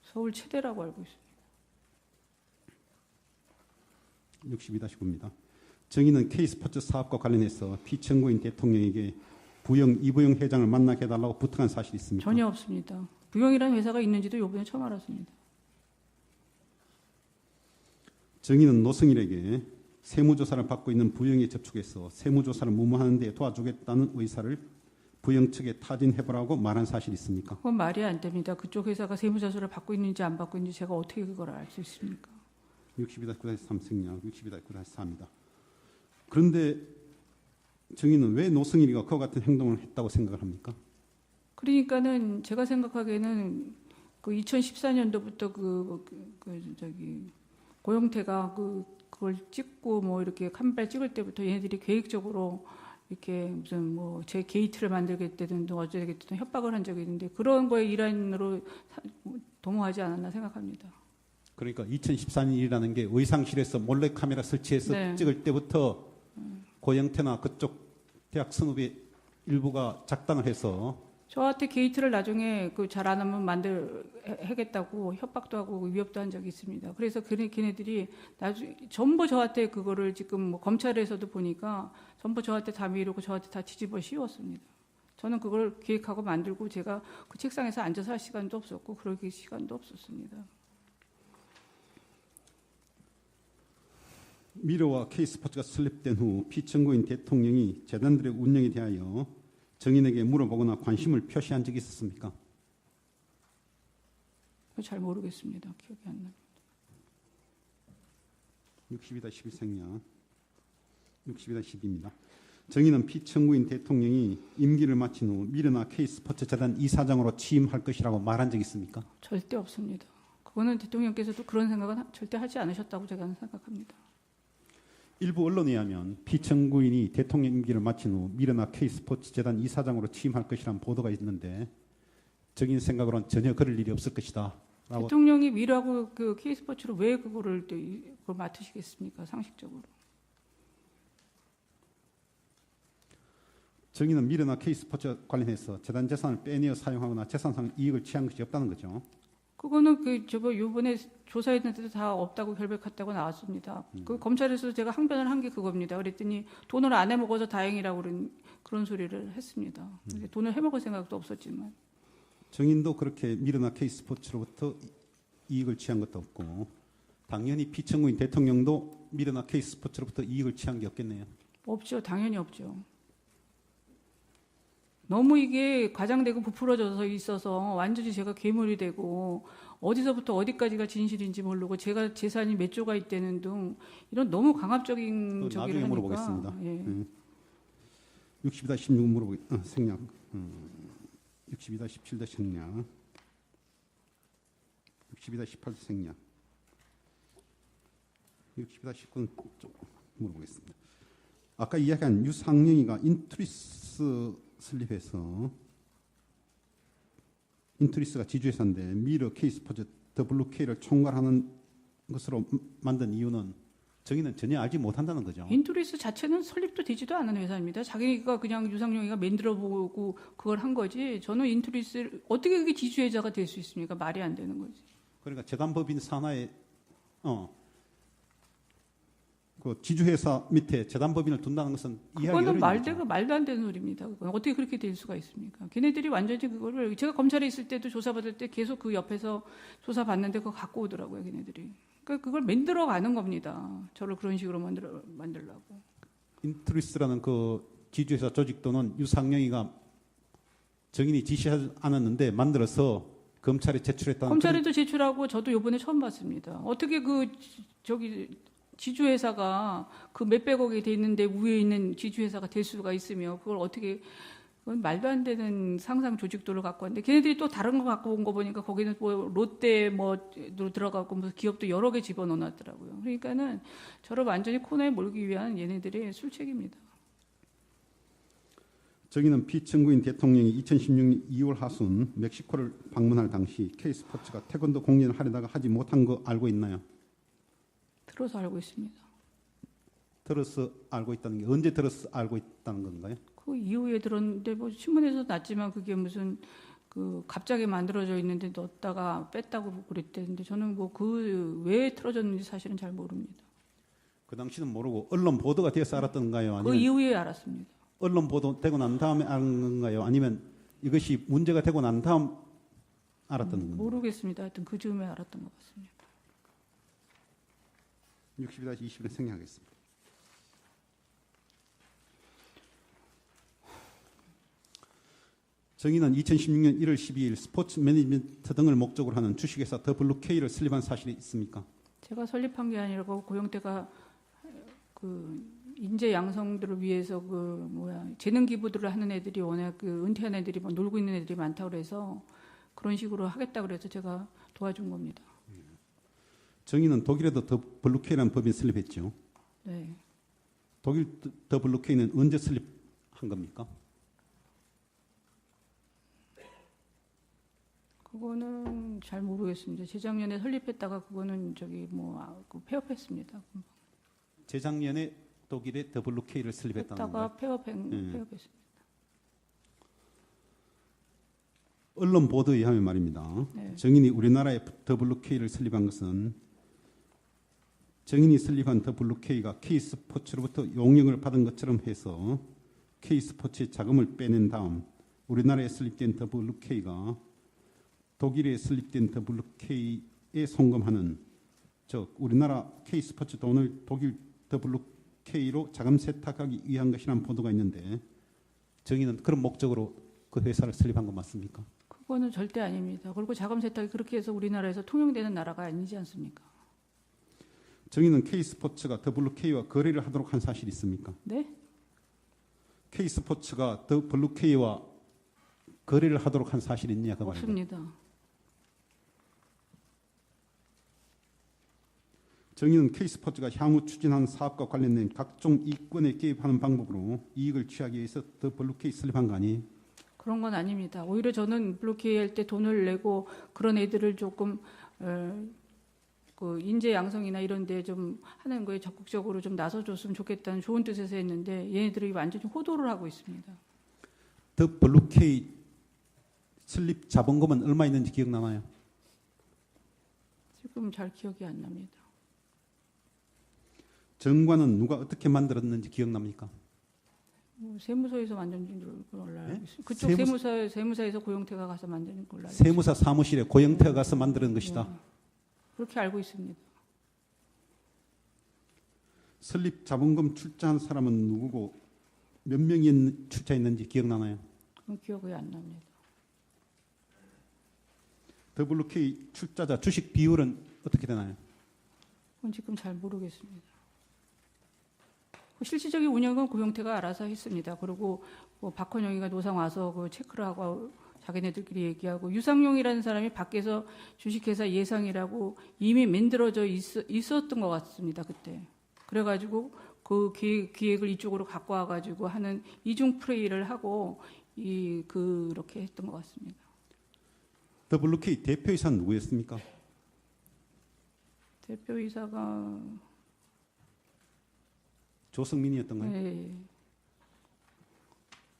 서울 체대라고 알고 있습니다. 62-9입니다. 정의는 K스포츠 사업과 관련해서 피청구인 대통령에게 부영, 이부영 회장을 만나게 해달라고 부탁한 사실이 있습니까? 전혀 없습니다. 부영이라는 회사가 있는지도 이번에 처음 알았습니다. 정의는 노승일에게 세무조사를 받고 있는 부영에 접촉해서 세무조사를 무마하는 데 도와주겠다는 의사를 부영 측에 타진해보라고 말한 사실이 있습니까? 그건 말이 안 됩니다. 그쪽 회사가 세무조사를 받고 있는지 안 받고 있는지 제가 어떻게 그걸 알 수 있습니까? 62-9-3 승량, 62-9-4입니다. 그런데 정의는 왜 노승일이가 그와 같은 행동을 했다고 생각을 합니까? 그러니까는 제가 생각하기에는 그 2014년도부터 고영태가 그걸 찍고 뭐 이렇게 카메라 찍을 때부터 얘네들이 계획적으로 이렇게 무슨 뭐 제 게이트를 만들겠다든 어쩌겠든 협박을 한 적이 있는데 그런 거에 일환으로 도모하지 않았나 생각합니다. 그러니까 2014년 일이라는 게 의상실에서 몰래 카메라 설치해서 네. 찍을 때부터 고영태나 그쪽 대학 선후배 일부가 작당을 해서 저한테 게이트를 나중에 그 잘 안 하면 하겠다고 협박도 하고 위협도 한 적이 있습니다. 그래서 걔네들이 나중에 전부 저한테 그거를 지금 뭐 검찰에서도 보니까 전부 저한테 다 미루고 저한테 다 뒤집어 씌웠습니다. 저는 그걸 기획하고 만들고 제가 그 책상에서 앉아서 할 시간도 없었고 그럴 시간도 없었습니다. 미러와 K스포츠가 설립된 후 피청구인 대통령이 재단들의 운영에 대하여 정인에게 물어보거나 관심을 표시한 적이 있었습니까? 잘 모르겠습니다. 기억이 안 납니다. 62-12 생략, 62-12입니다. 정인은 피청구인 대통령이 임기를 마친 후 미르나 K스포츠 재단 이사장으로 취임할 것이라고 말한 적이 있습니까? 절대 없습니다. 그거는 대통령께서도 그런 생각은 절대 하지 않으셨다고 제가 생각합니다. 일부 언론에 의하면 피청구인이 대통령 임기를 마친 후 미르나 K스포츠 재단 이사장으로 취임할 것이라는 보도가 있는데 정인 생각으로는 전혀 그럴 일이 없을 것이다. 라고. 대통령이 미라고 그 K스포츠로 왜 그걸 맡으시겠습니까? 상식적으로. 정인은 미르나 K스포츠 관련해서 재단 재산을 빼내어 사용하거나 재산상 이익을 취한 것이 없다는 거죠. 그거는 요번에 조사했는데도 다 없다고 결백했다고 나왔습니다. 그 검찰에서 제가 항변을 한 게 그겁니다. 그랬더니 돈을 안 해먹어서 다행이라고 그런 소리를 했습니다. 근데 돈을 해먹을 생각도 없었지만. 정인도 그렇게 미르나 K스포츠로부터 이익을 취한 것도 없고 당연히 피청구인 대통령도 미르나 K스포츠로부터 이익을 취한 게 없겠네요. 없죠. 당연히 없죠. 너무 이게 과장되고 부풀어져서 있어서 완전히 제가 괴물이 되고 어디서부터 어디까지가 진실인지 모르고 제가 재산이 몇 조가 있다는 등 이런 너무 강압적인 저기를 나중에 하니까. 물어보겠습니다. 예. 62-16 생략. 62-17도 생략. 62-18도 생략. 62-19는 좀 물어보겠습니다. 아까 이야기한 유상영이가 인투리스 설립해서 인투리스가 지주회사인데 미르 K스포츠 WK를 총괄하는 것으로 만든 이유는 저희는 전혀 알지 못한다는 거죠. 인투리스 자체는 설립도 되지도 않은 회사입니다. 자기가 그냥 유상용이가 만들어 보고 그걸 한 거지. 저는 인투리스 어떻게 그게 지주회사가 될 수 있습니까? 말이 안 되는 거지. 그러니까 재단법인 산하에 그 지주회사 밑에 재단법인을 둔다는 것은 이해하기 그거는 어려운 말도 안 되는 소리입니다. 그건 어떻게 그렇게 될 수가 있습니까? 걔네들이 완전히 그거를 제가 검찰에 있을 때도 조사받을 때 계속 그 옆에서 조사받는데 그거 갖고 오더라고요, 걔네들이. 그러니까 그걸 만들어 가는 겁니다. 저를 그런 식으로 만들려고. 인투리스라는 그 지주회사 조직도는 유상영이가 정인이 지시하지 않았는데 만들어서 검찰에 제출했다는. 검찰에도 제출하고 저도 이번에 처음 봤습니다. 어떻게 지주회사가 그 몇백억이 돼 있는데 위에 있는 지주회사가 될 수가 있으며 그걸 어떻게 그건 말도 안 되는 상상 조직도를 갖고 왔는데 걔네들이 또 다른 거 갖고 온 거 보니까 거기는 뭐 롯데 들어가고 무슨 기업도 여러 개 집어넣어놨더라고요. 그러니까는 저를 완전히 코너에 몰기 위한 얘네들의 술책입니다. 정의는 피청구인 대통령이 2016년 2월 하순 멕시코를 방문할 당시 K스포츠가 태권도 공연을 하려다가 하지 못한 거 알고 있나요? 들어서 알고 있습니다. 들어서 알고 있다는 게 언제 들어서 알고 있다는 건가요? 그 이후에 들었는데 뭐 신문에서 났지만 그게 무슨 그 갑자기 만들어져 있는데 넣었다가 뺐다고 그랬대는데 저는 뭐 그 왜 틀어졌는지 사실은 잘 모릅니다. 그 당시는 모르고 언론 보도가 되어서 알았던가요? 그 아니면 이후에 알았습니다. 언론 보도되고 난 다음에 아는 건가요? 아니면 이것이 문제가 되고 난 다음 알았던 건가요? 모르겠습니다. 하여튼 그 즈음에 알았던 것 같습니다. 60-20을 생략하겠습니다. 정의는 2016년 1월 12일 스포츠 매니지먼트 등을 목적으로 하는 주식회사 WK를 설립한 사실이 있습니까? 제가 설립한 게 아니고 고용태가 그 인재 양성들을 위해서 재능 기부들을 하는 애들이 워낙 그 은퇴한 애들이 뭐 놀고 있는 애들이 많다고 그래서 그런 식으로 하겠다 그래서 제가 도와준 겁니다. 정의는 독일에도 WK라는 법인 설립했죠. 네. 독일 WK는 언제 설립한 겁니까? 그거는 잘 모르겠습니다. 재작년에 설립했다가 그거는 폐업했습니다. 재작년에 독일에 WK를 설립했다는 건가요? 했다가 폐업했습니다. 언론 보도에 의하면 말입니다. 네. 정인이 우리나라에 WK를 설립한 것은 정인이 설립한 WK가 K스포츠로부터 용역을 받은 것처럼 해서 K스포츠의 자금을 빼낸 다음 우리나라에 설립된 WK가 독일에 설립된 WK에 송금하는 즉 우리나라 K스포츠 돈을 독일 WK로 자금 세탁하기 위한 것이라는 보도가 있는데 정의는 그런 목적으로 그 회사를 설립한 건 맞습니까? 그거는 절대 아닙니다. 그리고 자금 세탁이 그렇게 해서 우리나라에서 통용되는 나라가 아니지 않습니까? 정의는 K스포츠가 WK와 거래를 하도록 한 사실이 있습니까? 네? K스포츠가 WK와 거래를 하도록 한 사실이 있냐 그 말입니다. 없습니다. 정의는 K스포츠가 향후 추진하는 사업과 관련된 각종 이권에 개입하는 방법으로 이익을 취하기 위해서 WK 설립한 거 아니에요? 그런 건 아닙니다. 오히려 저는 블로케이 할 때 돈을 내고 그런 애들을 조금 그 인재 양성이나 이런 데 좀 하는 거에 적극적으로 좀 나서줬으면 좋겠다는 좋은 뜻에서 했는데 얘네들이 완전히 호도를 하고 있습니다. WK 설립 자본금은 얼마 있는지 기억나나요? 지금 잘 기억이 안 납니다. 정관은 누가 어떻게 만들었는지 기억납니까? 뭐 세무서에서 만든 걸로 알고 네? 있습니다. 그쪽 세무사에서 고영태가 가서 만드는 걸로 알고 세무사 사무실에 고영태가 가서 만드는 것이다. 네. 그렇게 알고 있습니다. 설립 자본금 출자한 사람은 누구고 몇 명이 출자했는지 기억나나요? 그건 기억이 안 납니다. WK 출자자 주식 비율은 어떻게 되나요? 그건 지금 잘 모르겠습니다. 그 실질적인 운영은 고영태가 알아서 했습니다. 그리고 뭐 박헌영이가 노상 와서 그 체크를 하고 자기네들끼리 얘기하고 유상용이라는 사람이 밖에서 주식회사 예상이라고 이미 만들어져 있었던 것 같습니다. 그때. 그래가지고 그 기획을 이쪽으로 갖고 와가지고 하는 이중 플레이를 하고 그렇게 했던 것 같습니다. WK 대표이사는 누구였습니까? 대표이사가 조성민이었던가요? 네.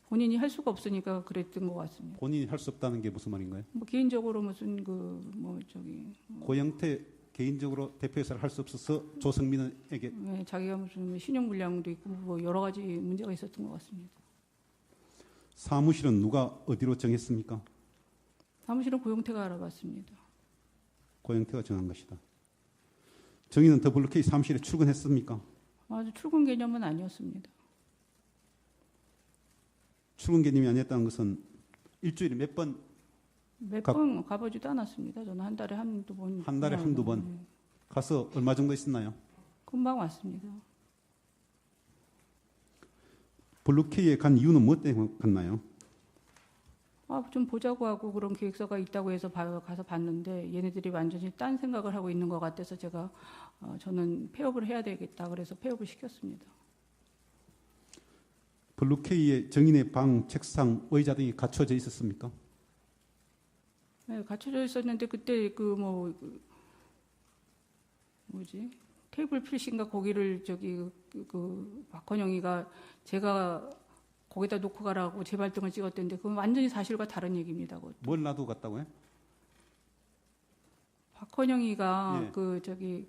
본인이 할 수가 없으니까 그랬던 것 같습니다. 본인이 할 수 없다는 게 무슨 말인가요? 뭐 개인적으로 무슨 고영태 개인적으로 대표이사를 할 수 없어서 조성민에게 네, 자기가 무슨 신용불량도 있고 뭐 여러 가지 문제가 있었던 것 같습니다. 사무실은 누가 어디로 정했습니까? 사무실은 고영태가 알아봤습니다. 고영태가 정한 것이다. 정의는 WK 사무실에 출근했습니까? 아주 출근 개념은 아니었습니다. 출근 개념이 아니었다는 것은 일주일에 몇 번, 몇 번 가보지도 않았습니다. 저는 한 달에 한두 번. 한 달에 한두 번 네. 가서 얼마 정도 있었나요? 금방 왔습니다. 블루케이에 간 이유는 무엇 때문에 갔나요? 좀 보자고 하고 그런 계획서가 있다고 해서 가서 봤는데 얘네들이 완전히 딴 생각을 하고 있는 것 같아서 제가 저는 폐업을 해야 되겠다 그래서 폐업을 시켰습니다. 블루케이에 정인의 방, 책상, 의자 등이 갖춰져 있었습니까? 네, 갖춰져 있었는데 그때 테이블 필신가 거기를 박헌영이가 제가 거기다 놓고 가라고 제 발등을 찍었던데 그건 완전히 사실과 다른 얘기입니다. 그것도. 뭘 놔두고 갔다고요? 박헌영이가 예.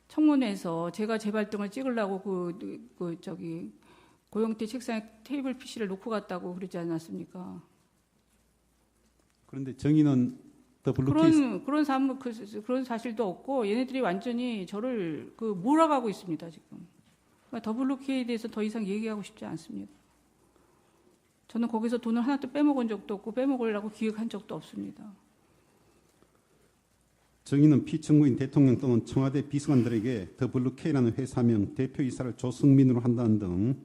청문회에서 제가 제 발등을 찍으려고 고영태 책상에 테이블 PC를 놓고 갔다고 그러지 않았습니까? 그런데 정의는 더 블루케이 그런 사실도 없고 얘네들이 완전히 저를 몰아가고 있습니다 지금. 그러니까 더블루케이에 대해서 더 이상 얘기하고 싶지 않습니다. 저는 거기서 돈을 하나도 빼먹은 적도 없고 빼먹으려고 기획한 적도 없습니다. 정의는 피청구인 대통령 또는 청와대 비서관들에게 더블루케이라는 회사명 대표이사를 조성민으로 한다는 등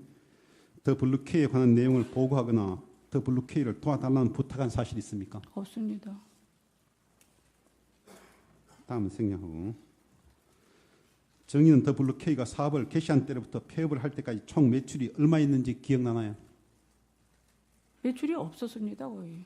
더블루케이에 관한 내용을 보고하거나 더블루케이를 도와달라는 부탁한 사실이 있습니까? 없습니다. 다음은 생략하고 정의는 더블루케이가 사업을 개시한 때로부터 폐업을 할 때까지 총 매출이 얼마였는지 기억나나요? 매출이 없었습니다 거의.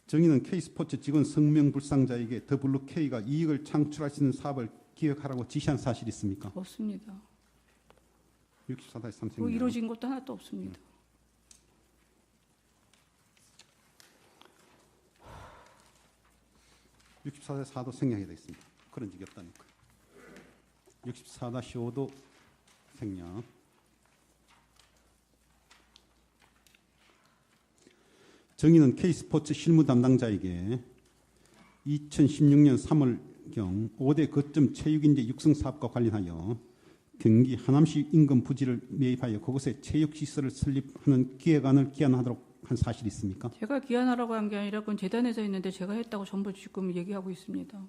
정의는 K스포츠 직원 성명불상자에게 더블루케이가 이익을 창출할 수 있는 사업을 기획하라고 지시한 사실이 있습니까? 없습니다. 64-3 생략. 뭐 이루어진 것도 하나도 없습니다. 음. 64-4도 생략이 되어 있습니다. 그런 적이 없다니까. 64-5도 생략. 정의는 K스포츠 실무 담당자에게 2016년 3월경 5대 거점 체육인재 육성 사업과 관련하여 경기 하남시 인근 부지를 매입하여 그곳에 체육시설을 설립하는 기획안을 기한하도록 한 사실이 있습니까? 제가 기한하라고 한 게 아니라 그건 재단에서 했는데 제가 했다고 전부 지금 얘기하고 있습니다.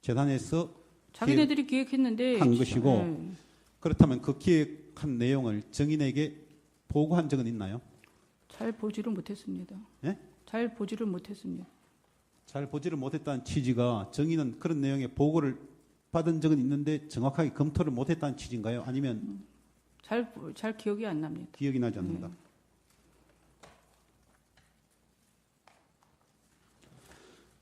재단에서 자기네들이 기획했는데 한 것이고 네. 그렇다면 그 기획한 내용을 정인에게 보고한 적은 있나요? 잘 보지를 못했습니다. 예? 잘 보지를 못했습니다. 잘 보지를 못했다는 취지가 정의는 그런 내용의 보고를 받은 적은 있는데 정확하게 검토를 못했다는 취지인가요? 아니면 잘 기억이 안 납니다. 기억이 나지 않는다. 네.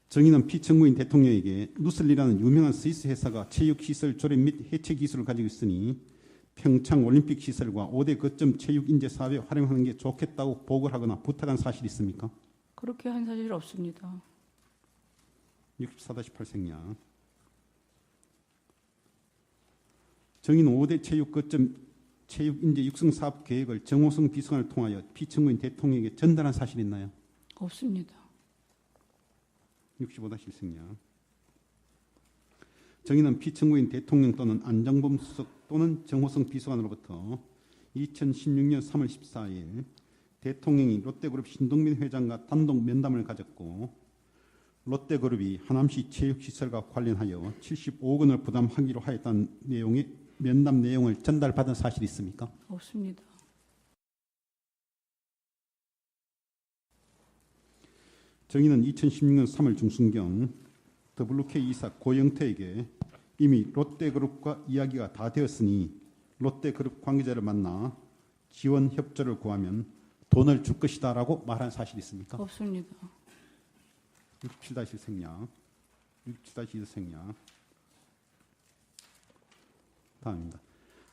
정의는 피청구인 대통령에게 누슬리라는 유명한 스위스 회사가 체육시설 조립 및 해체 기술을 가지고 있으니 평창 올림픽 시설과 5대 거점 체육 인재 사업에 활용하는 게 좋겠다고 보고를 하거나 부탁한 사실이 있습니까? 그렇게 한 사실 없습니다. 64-8 생략. 정의는 5대 체육 거점 체육 인재 육성 사업 계획을 정호성 비서관을 통하여 피청구인 대통령에게 전달한 사실이 있나요? 없습니다. 65-1 생략. 정의는 피청구인 대통령 또는 안정범 수석 또는 정호성 비서관으로부터 2016년 3월 14일 대통령이 롯데그룹 신동민 회장과 단독 면담을 가졌고 롯데그룹이 하남시 체육시설과 관련하여 75억 원을 부담하기로 하였다는 내용의 면담 내용을 전달받은 사실이 있습니까? 없습니다. 정의는 2016년 3월 중순경 WK 이사 고영태에게 이미 롯데그룹과 이야기가 다 되었으니 롯데그룹 관계자를 만나 지원 협조를 구하면 돈을 줄 것이다라고 말한 사실이 있습니까? 없습니다. 67-1 생략. 67-2 생략. 다음입니다.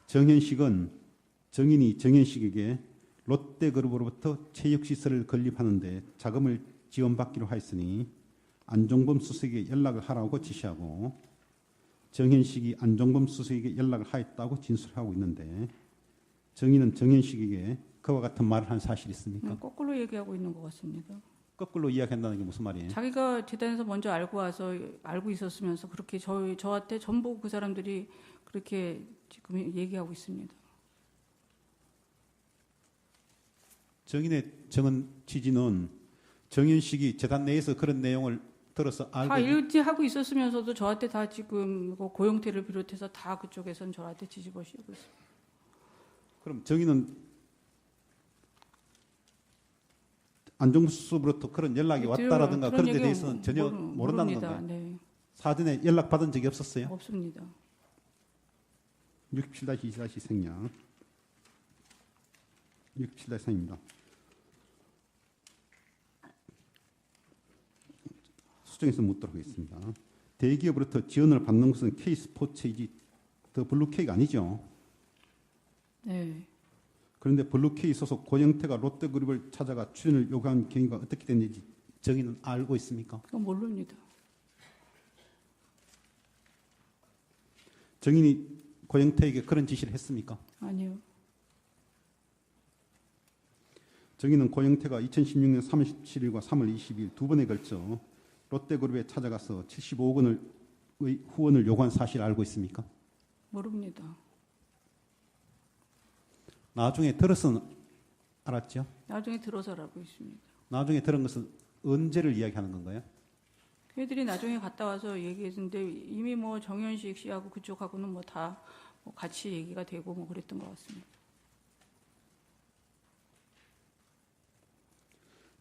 정현식은 정인이 정현식에게 롯데그룹으로부터 체육시설을 건립하는데 자금을 지원받기로 하였으니 안종범 수석에게 연락을 하라고 지시하고 정현식이 안종범 수석에게 연락을 하였다고 진술하고 있는데 정인은 정현식에게 그와 같은 말을 한 사실이 있습니까? 거꾸로 얘기하고 있는 것 같습니다. 거꾸로 이야기한다는 게 무슨 말이에요? 자기가 재단에서 먼저 알고 있었으면서 그렇게 저한테 전부 그 사람들이 그렇게 지금 얘기하고 있습니다. 정인의 정은 취지는 정현식이 재단 내에서 그런 내용을 들어서 다 알고 일지하고 있었으면서도 저한테 다 지금 뭐 고용태를 비롯해서 다 그쪽에서는 저한테 뒤집어 씌우고 있습니다. 그럼 정인은 안종범 수석으로부터 그런 연락이 왔다라든가 그런 데 얘기 대해서는 전혀 모른다는 모릅니다. 건가요? 네. 사전에 연락 받은 적이 없었어요? 없습니다. 67-2 생략. 67-3입니다. 수정해서 묻도록 하겠습니다. 대기업으로부터 지원을 받는 것은 K스포츠이지 더 블루K가 아니죠. 네. 그런데 블루K 소속 고영태가 롯데그룹을 찾아가 출연을 요구한 경위가 어떻게 됐는지 정의는 알고 있습니까? 그건 모릅니다. 정인이 고영태에게 그런 지시를 했습니까? 아니요. 정인은 고영태가 2016년 3월 17일과 3월 20일 두 번에 걸쳐 롯데그룹에 찾아가서 75억 원의 후원을 요구한 사실을 알고 있습니까? 모릅니다. 나중에 들어서 알았죠? 나중에 들어서 알고 있습니다. 나중에 들은 것은 언제를 이야기하는 건가요? 걔들이 나중에 갔다 와서 얘기했는데 이미 뭐 정현식 씨하고 그쪽하고는 뭐 다 뭐 같이 얘기가 되고 뭐 그랬던 것 같습니다.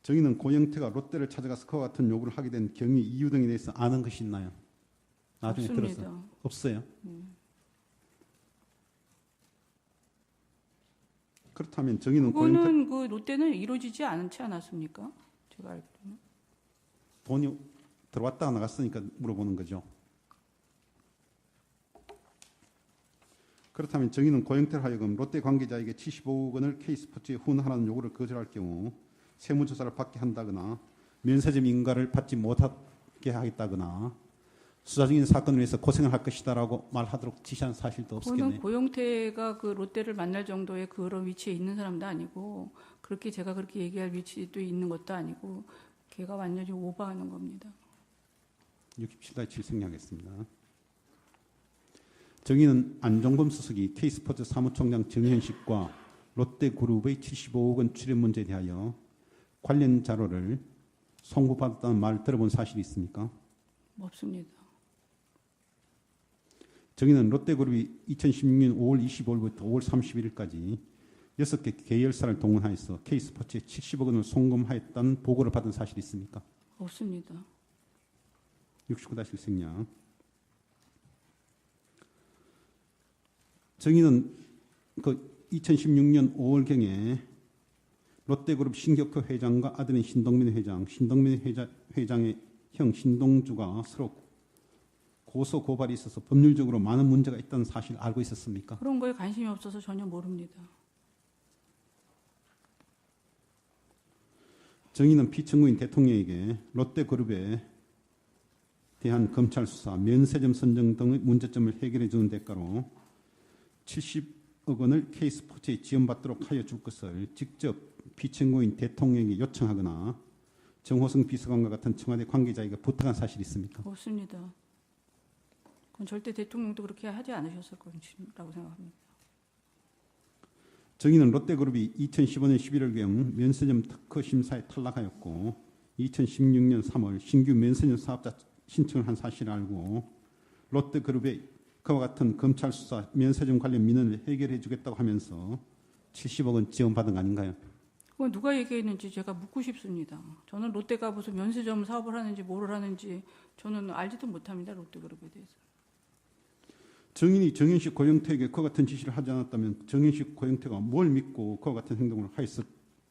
정의는 고영태가 롯데를 찾아가서 그와 같은 요구를 하게 된 경위 이유 등에 대해서 아는 것이 있나요? 나중에 없습니다. 들어서 없어요. 그렇다면 정의는 고영태 그거는 그 롯데는 이루어지지 않지 않았습니까? 제가 알 때는. 돈이 들어왔다가 나갔으니까 물어보는 거죠. 그렇다면 정의는 고영태를 하여금 롯데 관계자에게 75억 원을 K스포츠에 후원하라는 요구를 거절할 경우 세무조사를 받게 한다거나 면세점 인가를 받지 못하게 하겠다거나 수사 중인 사건을 위해서 고생을 할 것이다라고 말하도록 지시한 사실도 그거는 없었겠네요. 고영태가 그 롯데를 만날 정도의 그런 위치에 있는 사람도 아니고 그렇게 제가 그렇게 얘기할 위치도 있는 것도 아니고 걔가 완전히 오버하는 겁니다. 67-7 생략하겠습니다. 정의는 안종범 수석이 K스포츠 사무총장 정현식과 롯데그룹의 75억 원 출연 문제에 대하여 관련 자료를 송부받았다는 말을 들어본 사실이 있습니까? 없습니다. 정의는 롯데그룹이 2016년 5월 25일부터 5월 31일까지 6개 계열사를 동원하여서 K스포츠에 70억 원을 송금하였다는 보고를 받은 사실이 있습니까? 없습니다. 69-1 생략. 정의는 그 2016년 5월경에 롯데그룹 신격호 회장과 아들인 신동민 회장의 형 신동주가 서로 고소 고발이 있어서 법률적으로 많은 문제가 있다는 사실을 알고 있었습니까? 그런 거에 관심이 없어서 전혀 모릅니다. 정의는 피청구인 대통령에게 롯데그룹에 대한 검찰 수사, 면세점 선정 등의 문제점을 해결해 주는 대가로 70억 원을 K스포츠에 지원받도록 하여 줄 것을 직접 피청구인 대통령에게 요청하거나 정호성 비서관과 같은 청와대 관계자에게 부탁한 사실이 있습니까? 없습니다. 그건 절대 대통령도 그렇게 하지 않으셨을 거라고 생각합니다. 정의는 롯데그룹이 2015년 11월경 면세점 특허 심사에 탈락하였고 2016년 3월 신규 면세점 사업자 신청을 한 사실을 알고 롯데그룹의 그와 같은 검찰 수사 면세점 관련 민원을 해결해 주겠다고 하면서 70억 원 지원받은 거 아닌가요? 그건 누가 얘기했는지 제가 묻고 싶습니다. 저는 롯데가 무슨 면세점 사업을 하는지 뭐를 하는지 저는 알지도 못합니다. 롯데그룹에 대해서. 정인이 정현식 고영태에게 그와 같은 지시를 하지 않았다면 정현식 고영태가 뭘 믿고 그와 같은 행동을 하였을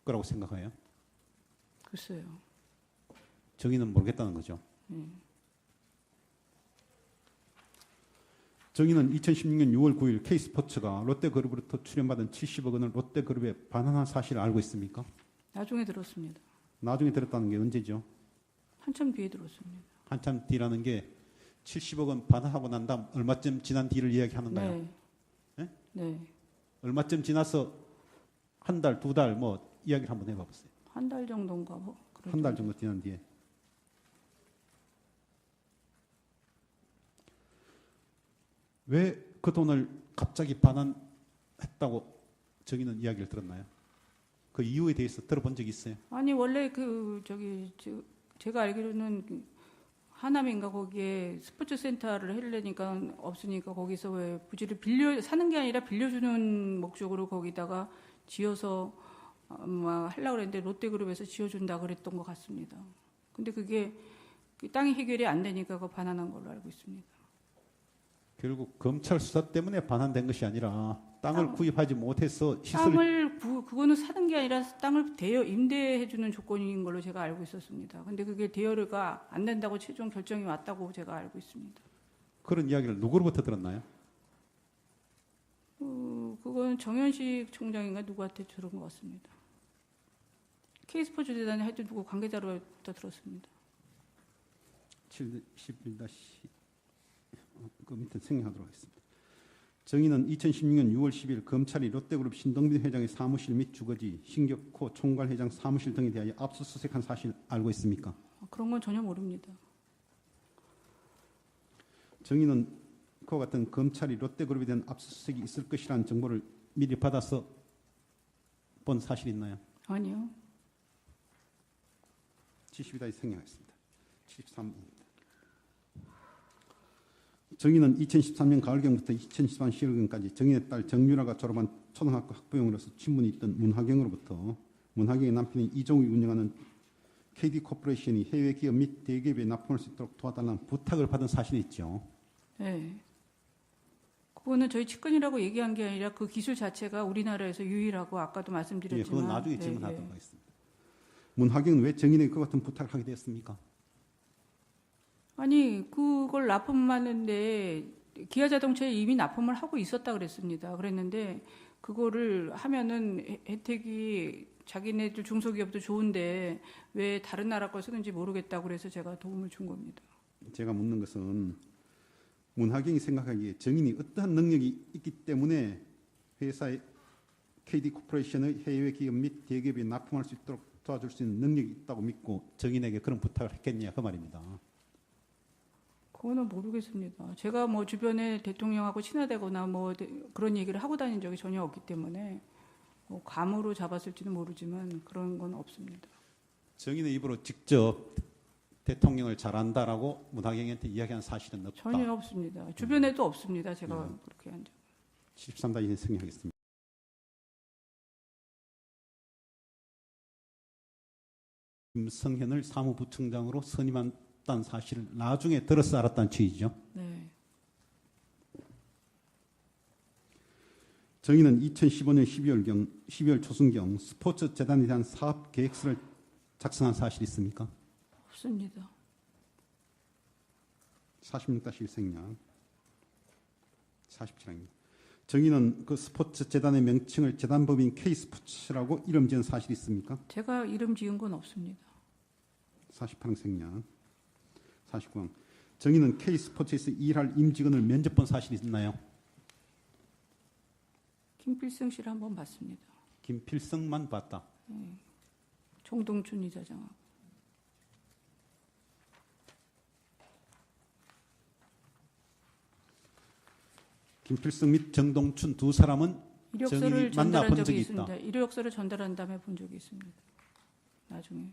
거라고 생각해요? 글쎄요. 정의는 모르겠다는 거죠. 예. 정의는 2016년 6월 9일 K스포츠가 롯데그룹으로부터 출연받은 70억 원을 롯데그룹에 반환한 사실을 알고 있습니까? 나중에 들었습니다. 나중에 들었다는 게 언제죠? 한참 뒤에 들었습니다. 한참 뒤라는 게 70억 원 반환하고 난 다음 얼마쯤 지난 뒤를 이야기하는가요? 네. 네? 네. 얼마쯤 지나서 한 달, 두 달 뭐 이야기를 한번 해봐 보세요. 한 달 정도인가 뭐. 한 달 정도 지난 뒤에. 왜 그 돈을 갑자기 반환했다고 정의는 이야기를 들었나요? 그 이유에 대해서 들어본 적이 있어요? 아니 원래 제가 알기로는 하남인가 거기에 스포츠 센터를 하려니까 없으니까 거기서 왜 부지를 사는 게 아니라 빌려주는 목적으로 거기다가 지어서 아마 하려고 그랬는데 롯데그룹에서 지어준다 그랬던 것 같습니다. 근데 그게 땅이 해결이 안 되니까 그거 반환한 걸로 알고 있습니다. 결국 검찰 수사 때문에 반환된 것이 아니라 땅을 구입하지 못해서 그거는 사는 게 아니라 땅을 임대해주는 조건인 걸로 제가 알고 있었습니다. 근데 그게 대여가 안 된다고 최종 결정이 왔다고 제가 알고 있습니다. 그런 이야기를 누구로부터 들었나요? 그건 정현식 총장인가 누구한테 들은 것 같습니다. K스포츠 재단에 하여튼 누구 관계자로부터 들었습니다. 71-, 그 밑에 생략하도록 하겠습니다. 정의는 2016년 6월 10일 검찰이 롯데그룹 신동빈 회장의 사무실 및 주거지, 신격호 총괄 회장 사무실 등에 대하여 압수수색한 사실 알고 있습니까? 그런 건 전혀 모릅니다. 정의는 그와 같은 검찰이 롯데그룹에 대한 압수수색이 있을 것이라는 정보를 미리 받아서 본 사실 있나요? 아니요. 70이다 생략하겠습니다. 73입니다. 정의는 2013년 가을경부터 2014년 10월경까지 정의의 딸 정유라가 졸업한 초등학교 학부형으로서 친분이 있던 문하경으로부터 문하경의 남편인 이종욱이 운영하는 KD 코퍼레이션이 해외 기업 및 대기업에 납품할 수 있도록 도와달라는 부탁을 받은 사실이 있죠. 네. 그거는 저희 측근이라고 얘기한 게 아니라 그 기술 자체가 우리나라에서 유일하고 아까도 말씀드렸지만. 예, 그건 나중에 질문하도록 하겠습니다. 문하경은 왜 정의에게 그 같은 부탁을 하게 되었습니까? 아니 그걸 납품하는데 기아자동차에 이미 납품을 하고 있었다 그랬습니다. 그랬는데 그거를 하면은 혜택이 자기네들 중소기업도 좋은데 왜 다른 나라 걸 쓰는지 모르겠다고 그래서 제가 도움을 준 겁니다. 제가 묻는 것은 문하경이 생각하기에 정인이 어떠한 능력이 있기 때문에 회사의 KD 코퍼레이션의 해외 기업 및 대기업에 납품할 수 있도록 도와줄 수 있는 능력이 있다고 믿고 정인에게 그런 부탁을 했겠냐 그 말입니다. 그거는 모르겠습니다. 제가 뭐 주변에 대통령하고 친하다거나 뭐 그런 얘기를 하고 다닌 적이 전혀 없기 때문에 뭐 감으로 잡았을지는 모르지만 그런 건 없습니다. 정인의 입으로 직접 대통령을 잘한다라고 문하경한테 이야기한 사실은 없다. 전혀 없습니다. 주변에도 없습니다. 제가 그렇게 한 적. 73다 생략하겠습니다. 김성현을 사무부총장으로 선임했다는 사실을 나중에 들어서 알았다는 취지죠. 네. 정의는 2015년 12월 초순경 스포츠 재단에 대한 사업 계획서를 작성한 사실이 있습니까? 없습니다. 46-1 생략. 47항입니다. 정의는 그 스포츠 재단의 명칭을 재단법인 K스포츠라고 이름 지은 사실이 있습니까? 제가 이름 지은 건 없습니다. 48항 생략. 49항. 정의는 K스포츠에서 일할 임직원을 면접 본 사실이 있나요? 김필승 씨를 한번 봤습니다. 김필성만 봤다. 정동춘 이사장하고. 김필성 및 정동춘 두 사람은 이력서를 정인이 전달한 만나본 적이 적이 있습니다. 이력서를 전달한 다음에 본 적이 있습니다. 나중에.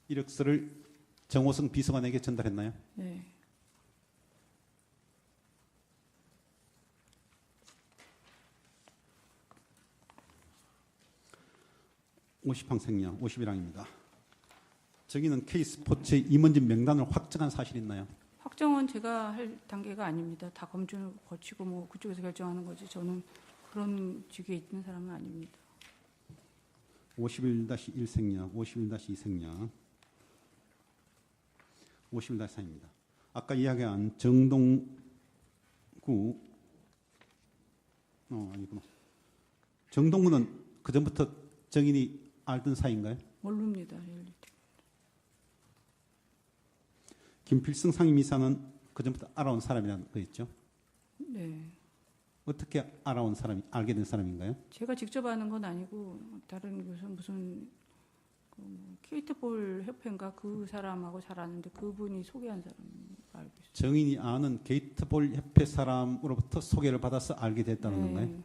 이력서를 정호성 비서관에게 전달했나요? 네. (50항) 생략. 51항입니다. 정의는 K스포츠의 임원진 명단을 확정한 사실이 있나요? 확정은 제가 할 단계가 아닙니다. 다 검증을 거치고 뭐 그쪽에서 결정하는 거지. 저는 그런 직위에 있는 사람은 아닙니다. 51-1 생략, 51-2 생략, 51-4입니다. 아까 이야기한 정동구, 아니구나. 정동구는 그 전부터 정인이 알던 사이인가요? 모릅니다. 김필승 상임이사는 그 전부터 알아온 사람이라는 거였죠? 네. 어떻게 알아온 사람이 알게 된 사람인가요? 제가 직접 아는 건 아니고 다른 무슨 케이트볼 협회인가 그 사람하고 잘 아는데 그분이 소개한 사람 알고 있어요. 정인이 아는 게이트볼 협회 사람으로부터 소개를 받아서 알게 됐다는 건가요?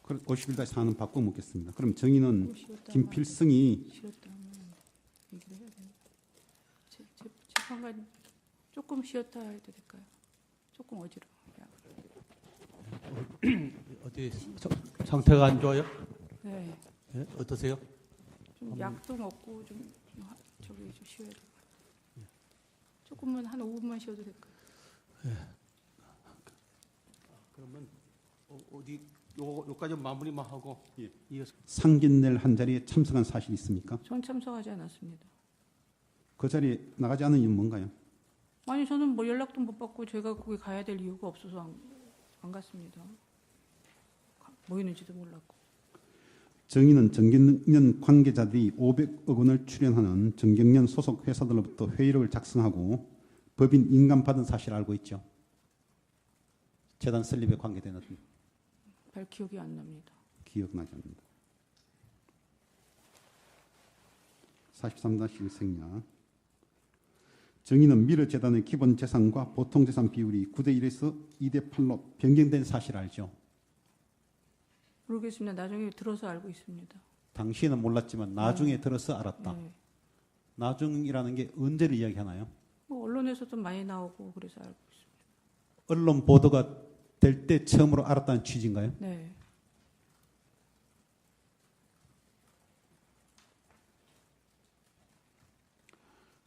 51-4는 바꿔 묻겠습니다. 그럼 정의는 김필승이 쉬었다면 얘기를 해야 되나? 재판관 조금 쉬었다 해도 될까요? 조금 어지러워. 어디 상태가 안 좋아요? 네. 네? 어떠세요? 좀 약도 먹고 좀 저기 좀 쉬어야 될 것 같아요. 조금만 한 5분만 쉬어도 될까요? 그러면 어디 요까지 마무리만 하고 이어서 상견례 한 자리에 참석한 사실이 있습니까? 전 참석하지 않았습니다. 그 자리에 나가지 않은 이유는 뭔가요? 아니 저는 뭐 연락도 못 받고 제가 거기 가야 될 이유가 없어서 안 갔습니다. 뭐 있는지도 몰랐고. 정의는 정경련 관계자들이 500억 원을 출연하는 정경련 소속 회사들로부터 회의록을 작성하고 법인 인감 받은 사실 알고 있죠? 재단 설립에 관계되는 별 기억이 안 납니다. 기억나지 않는다. 43-1 생략. 정의는 미르재단의 기본 재산과 보통 재산 비율이 9대1에서 2대8로 변경된 사실 알죠? 모르겠습니다. 나중에 들어서 알고 있습니다. 당시에는 몰랐지만 나중에 들어서 알았다. 네. 나중이라는 게 언제를 이야기하나요? 뭐 언론에서도 많이 나오고 그래서 알고 있습니다. 언론 보도가 될 때 처음으로 알았다는 취지인가요? 네.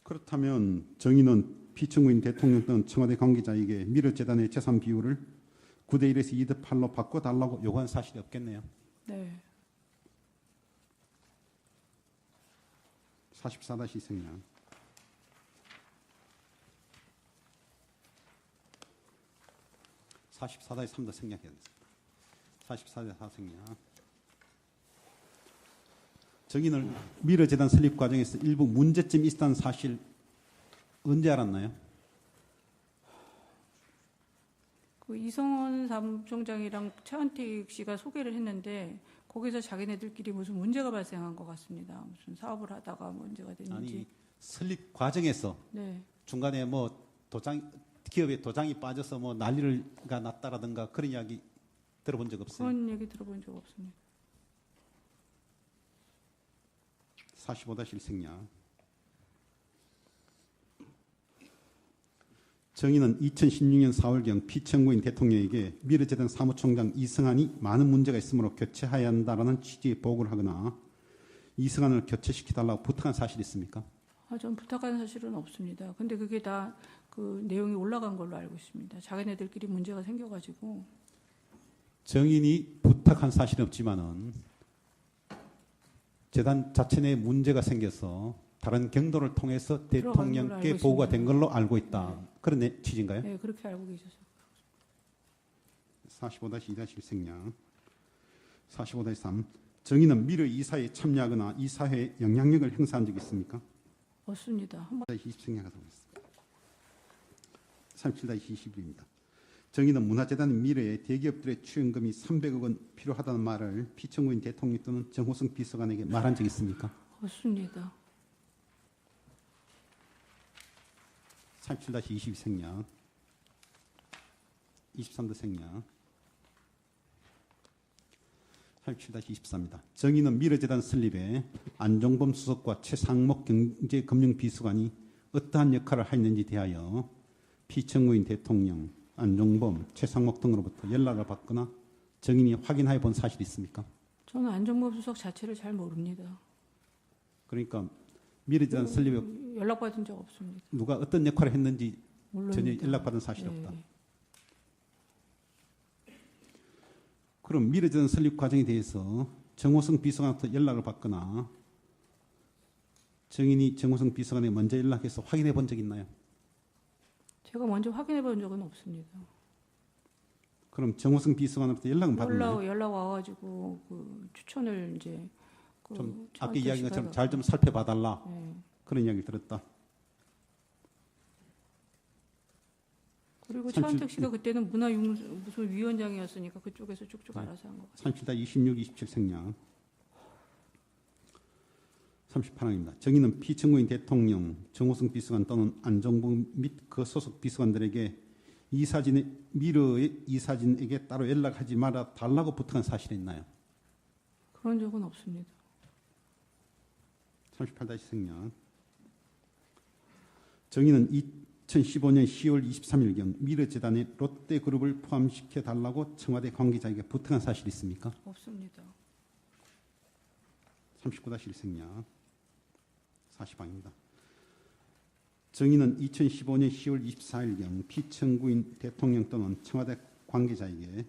그렇다면 정의는 피청구인 대통령 또는 청와대 관계자에게 미르재단의 재산 비율을 9대1에서 2대8로 바꿔달라고 요구한 사실이 없겠네요. 네. 44-2 생략. 44-3도 생략해야 됩니다. 44-4 생략. 정의는 미르재단 설립 과정에서 일부 문제점이 있다는 사실 언제 알았나요? 그 이성원 사무총장이랑 차은택 씨가 소개를 했는데 거기서 자기네들끼리 무슨 문제가 발생한 것 같습니다. 무슨 사업을 하다가 문제가 됐는지. 아니 설립 과정에서 네. 중간에 뭐 기업에 도장이 빠져서 뭐 난리가 났다라든가 그런 이야기 들어본 적 없어요? 그런 얘기 들어본 적 없습니다. 45-1 생략. 정의는 2016년 4월경 피청구인 대통령에게 미르재단 사무총장 이승환이 많은 문제가 있으므로 교체해야 한다라는 취지의 보고를 하거나 이승환을 교체시켜달라고 부탁한 사실이 있습니까? 전 부탁한 사실은 없습니다. 근데 그게 다 그 내용이 올라간 걸로 알고 있습니다. 자기네들끼리 문제가 생겨가지고. 정인이 부탁한 사실은 없지만은 재단 자체 내에 문제가 생겨서 다른 경로를 통해서 들어간 걸로 대통령께 알고 보고가 된 있습니다. 걸로 알고 있다. 그런 취지인가요? 네, 그렇게 알고 계셔서. 45-2-1생략 45-3 정의는 미르 이사에 참여하거나 이사회에 영향력을 행사한 적이 있습니까? 없습니다. 한번 20생략하도록 하겠습니다. 37-21입니다. 정의는 문화재단 미래에 대기업들의 출연금이 300억 원 필요하다는 말을 피청구인 대통령 또는 정호성 비서관에게 말한 적이 있습니까? 없습니다. 37-22생략 23도 생략 37-24입니다. 정의는 미래재단 설립에 안종범 수석과 최상목 경제금융비서관이 어떠한 역할을 했는지 대하여 피청구인 대통령, 안종범, 최상목 등으로부터 연락을 받거나 정인이 확인해 본 사실이 있습니까? 저는 안종범 수석 자체를 잘 모릅니다. 그러니까 미래재단 설립에 연락받은 적 없습니다. 누가 어떤 역할을 했는지 물론 전혀 연락받은 사실이 네. 없다. 그럼 미래재단 설립 과정에 대해서 정호성 비서관한테 연락을 받거나 정인이 정호성 비서관에 먼저 연락해서 확인해 본 적 있나요? 제가 먼저 확인해 본 적은 없습니다. 그럼 정호성 비서관으로부터 연락은 받았나요? 연락 와가지고 그 추천을 이제 좀 그 아까 이야기한 것처럼 씨가- 잘 좀 살펴봐달라 네. 그런 이야기를 들었다. 그리고 37 차은택 씨가 그때는 무슨 위원장이었으니까 그쪽에서 쭉쭉 알아서 한 것 같아요. 37-26-27 생략 38항입니다. 정의는 피청구인 대통령, 정호성 비서관 또는 안종범 및 그 소속 비서관들에게 미르의 이사진에게 따로 연락하지 말아 달라고 부탁한 사실이 있나요? 그런 적은 없습니다. 38 생략 정의는 2015년 10월 23일경 미르재단에 롯데그룹을 포함시켜 달라고 청와대 관계자에게 부탁한 사실이 있습니까? 없습니다. 39-1 생략 40항입니다. 정의는 2015년 10월 24일경 피청구인 대통령 또는 청와대 관계자에게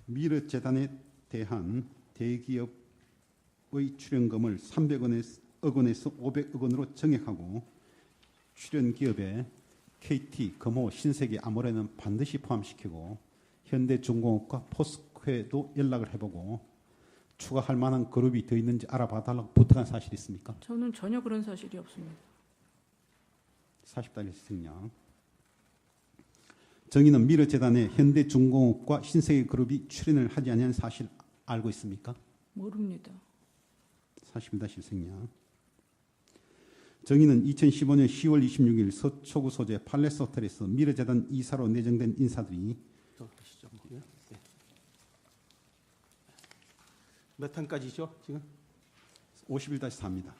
미르재단에 대한 대기업의 출연금을 300억 원에서 500억 원으로 정액하고 출연 기업에 KT, 금호, 신세계, 아모레는 반드시 포함시키고 현대중공업과 포스코에도 연락을 해보고 추가할 만한 그룹이 더 있는지 알아봐달라고 부탁한 사실이 있습니까? 저는 전혀 그런 사실이 없습니다. 40달러 생략 정의는 미르재단에 현대중공업과 신세계그룹이 출연을 하지 않은 사실 알고 있습니까? 모릅니다. 41-1 생략 정의는 2015년 10월 26일 서초구 소재 팔레스 호텔에서 미르재단 이사로 내정된 인사들이 몇 항까지죠? 지금 51-4입니다.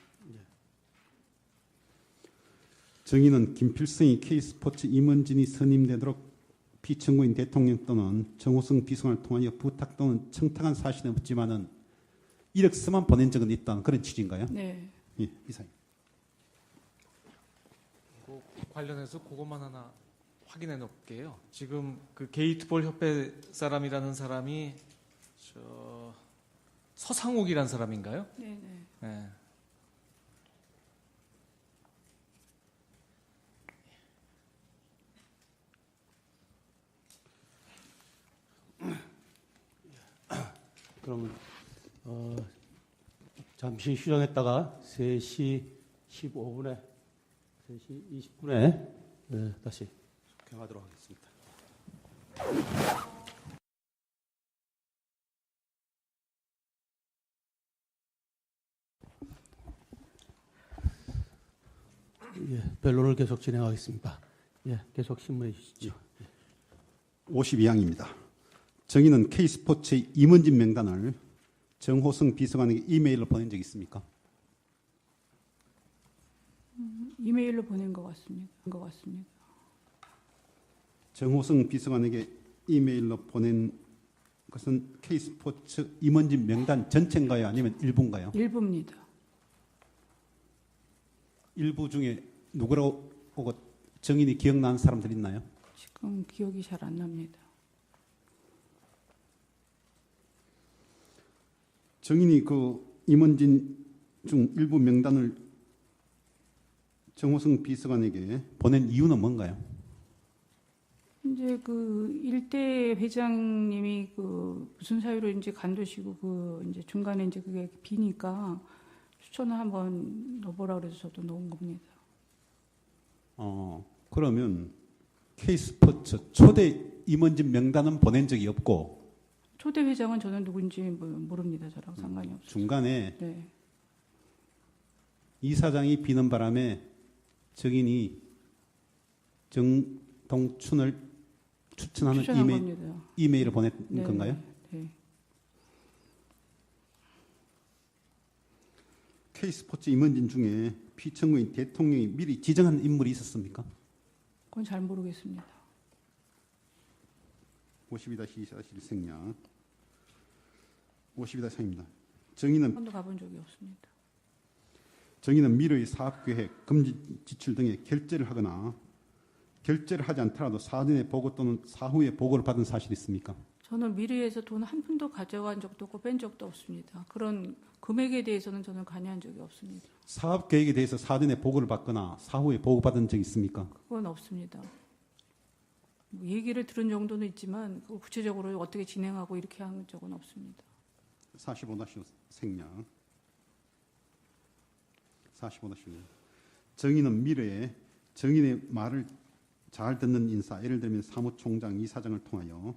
정의는 김필성이 K스포츠 임원진이 선임되도록 피청구인 대통령 또는 정호성 비서관을 통하여 부탁 또는 청탁한 사실은 없지만은 이력서만 보낸 적은 있다는 그런 취지인가요? 네. 예, 이사님. 관련해서 그것만 하나 확인해 놓을게요. 지금 그 게이트볼 협회 사람이라는 사람이 서상욱이라는 사람인가요? 네, 네. 네. 그러면 잠시 휴정했다가 3시 15분에 3시 20분에 다시 속행하도록 하겠습니다. 변론을 계속 진행하겠습니다. 계속 신문해 주시죠. 52항입니다. 정의는 K스포츠의 임원진 명단을 정호성 비서관에게 이메일로 보낸 적이 있습니까? 이메일로 보낸 것 같습니다. 정호성 비서관에게 이메일로 보낸 것은 K스포츠 임원진 명단 전체인가요? 아니면 일부인가요? 일부입니다. 일부 중에 누구라고 정인이 기억나는 사람들 있나요? 지금 기억이 잘 안 납니다. 정인이 그 임원진 중 일부 명단을 정호성 비서관에게 보낸 이유는 뭔가요? 이제 그 일대 회장님이 그 무슨 사유로 이제 간두시고 그 이제 중간에 이제 그게 비니까 추천을 한번 넣어보라 그래서 저도 넣은 겁니다. 그러면 K스포츠 초대 임원진 명단은 보낸 적이 없고 초대 회장은 저는 누군지 모릅니다. 저랑 상관이 없어요. 중간에 네. 이사장이 비는 바람에 정인이 정동춘을 추천하는 추천한 겁니다. 이메일을 보낸 네. 건가요? 네. K스포츠 임원진 중에 피청구인 대통령이 미리 지정한 인물이 있었습니까? 그건 잘 모르겠습니다. 52-24 생략 52-3입니다. 정의는 한 번도 가본 적이 없습니다. 정의는 미래의 사업계획, 금지 지출 등의 결제를 하거나 결제를 하지 않더라도 사전에 보고 또는 사후에 보고를 받은 사실이 있습니까? 저는 미래에서 돈 한 푼도 가져간 적도 없고 뺀 적도 없습니다. 그런 금액에 대해서는 저는 관여한 적이 없습니다. 사업계획에 대해서 사전에 보고를 받거나 사후에 보고받은 적이 있습니까? 그건 없습니다. 뭐 얘기를 들은 정도는 있지만 구체적으로 어떻게 진행하고 이렇게 한 적은 없습니다. 45-5 생략 45-5 정의는 미래에 정인의 말을 잘 듣는 인사, 예를 들면 사무총장, 이사장을 통하여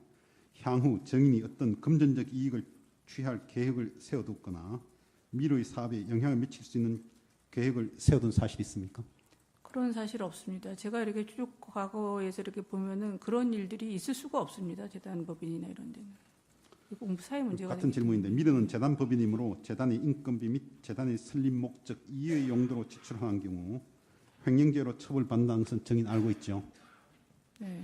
향후 정인이 어떤 금전적 이익을 취할 계획을 세워두거나 미래의 사업에 영향을 미칠 수 있는 계획을 세워둔 사실이 있습니까? 그런 사실 없습니다. 제가 이렇게 쭉 과거에서 이렇게 보면은 그런 일들이 있을 수가 없습니다. 재단 법인이나 이런 데는. 이거 사회 문제가 같은 질문인데 미래는 재단 법인이므로 재단의 인건비 및 재단의 설립 목적 이의 용도로 지출하는 경우 횡령죄로 처벌받는다는 것은 정인 알고 있죠. 네.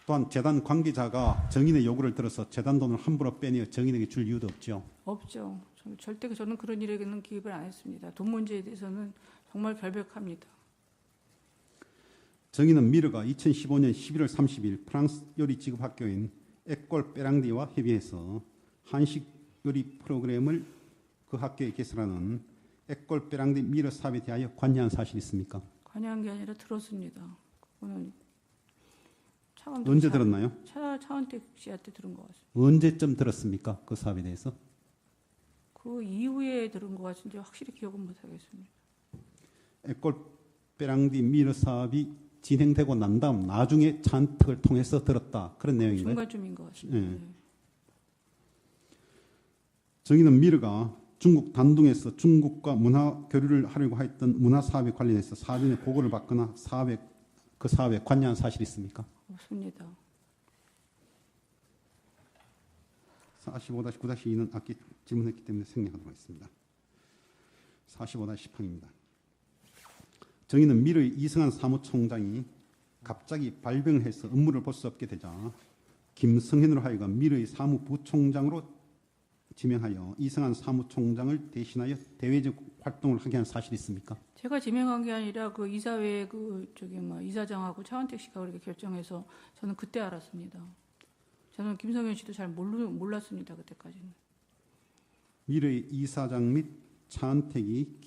또한 재단 관계자가 정인의 요구를 들어서 재단 돈을 함부로 빼내어 정인에게 줄 이유도 없죠. 없죠. 절대 저는 그런 일에는 기입을 안 했습니다. 돈 문제에 대해서는 정말 결백합니다. 정인은 미르가 2015년 11월 30일 프랑스 요리 지급 학교인 에꼴 베랑디와 협의해서 한식 요리 프로그램을 그 학교에 개설하는 에꼴 베랑디 미르 사업에 대하여 관여한 사실이 있습니까? 관여한 게 아니라 들었습니다. 그거는 언제 들었나요? 차은택 씨한테 들은 것 같습니다. 언제쯤 들었습니까? 그 사업에 대해서? 그 이후에 들은 것 같은데 확실히 기억은 못하겠습니다. 에꼴 베랑디 미르 사업이 진행되고 난 다음 나중에 찬특을 통해서 들었다. 그런 내용인가요? 중간쯤인 것 같습니다. 네. 네. 정의는 미르가 중국 단둥에서 중국과 문화 교류를 하려고 했던 문화 사업에 관련해서 사전에 보고를 받거나 그 사업에 관여한 사실이 있습니까? 없습니다. 45-9-2는 아까 질문했기 때문에 생략하도록 하겠습니다. 45-10항입니다. 정의는 미르의 이승환 사무총장이 갑자기 발병을 해서 업무를 볼 수 없게 되자 김성현으로 하여금 미르의 사무부총장으로 지명하여 이승환 사무총장을 대신하여 대외적 활동을 하게 한 사실이 있습니까? 제가 지명한 게 아니라 그 이사회 이사장하고 차은택 씨가 그렇게 결정해서 저는 그때 알았습니다. 저는 김성현 씨도 잘 몰랐습니다. 그때까지는. 미르의 이사장 및 차은택이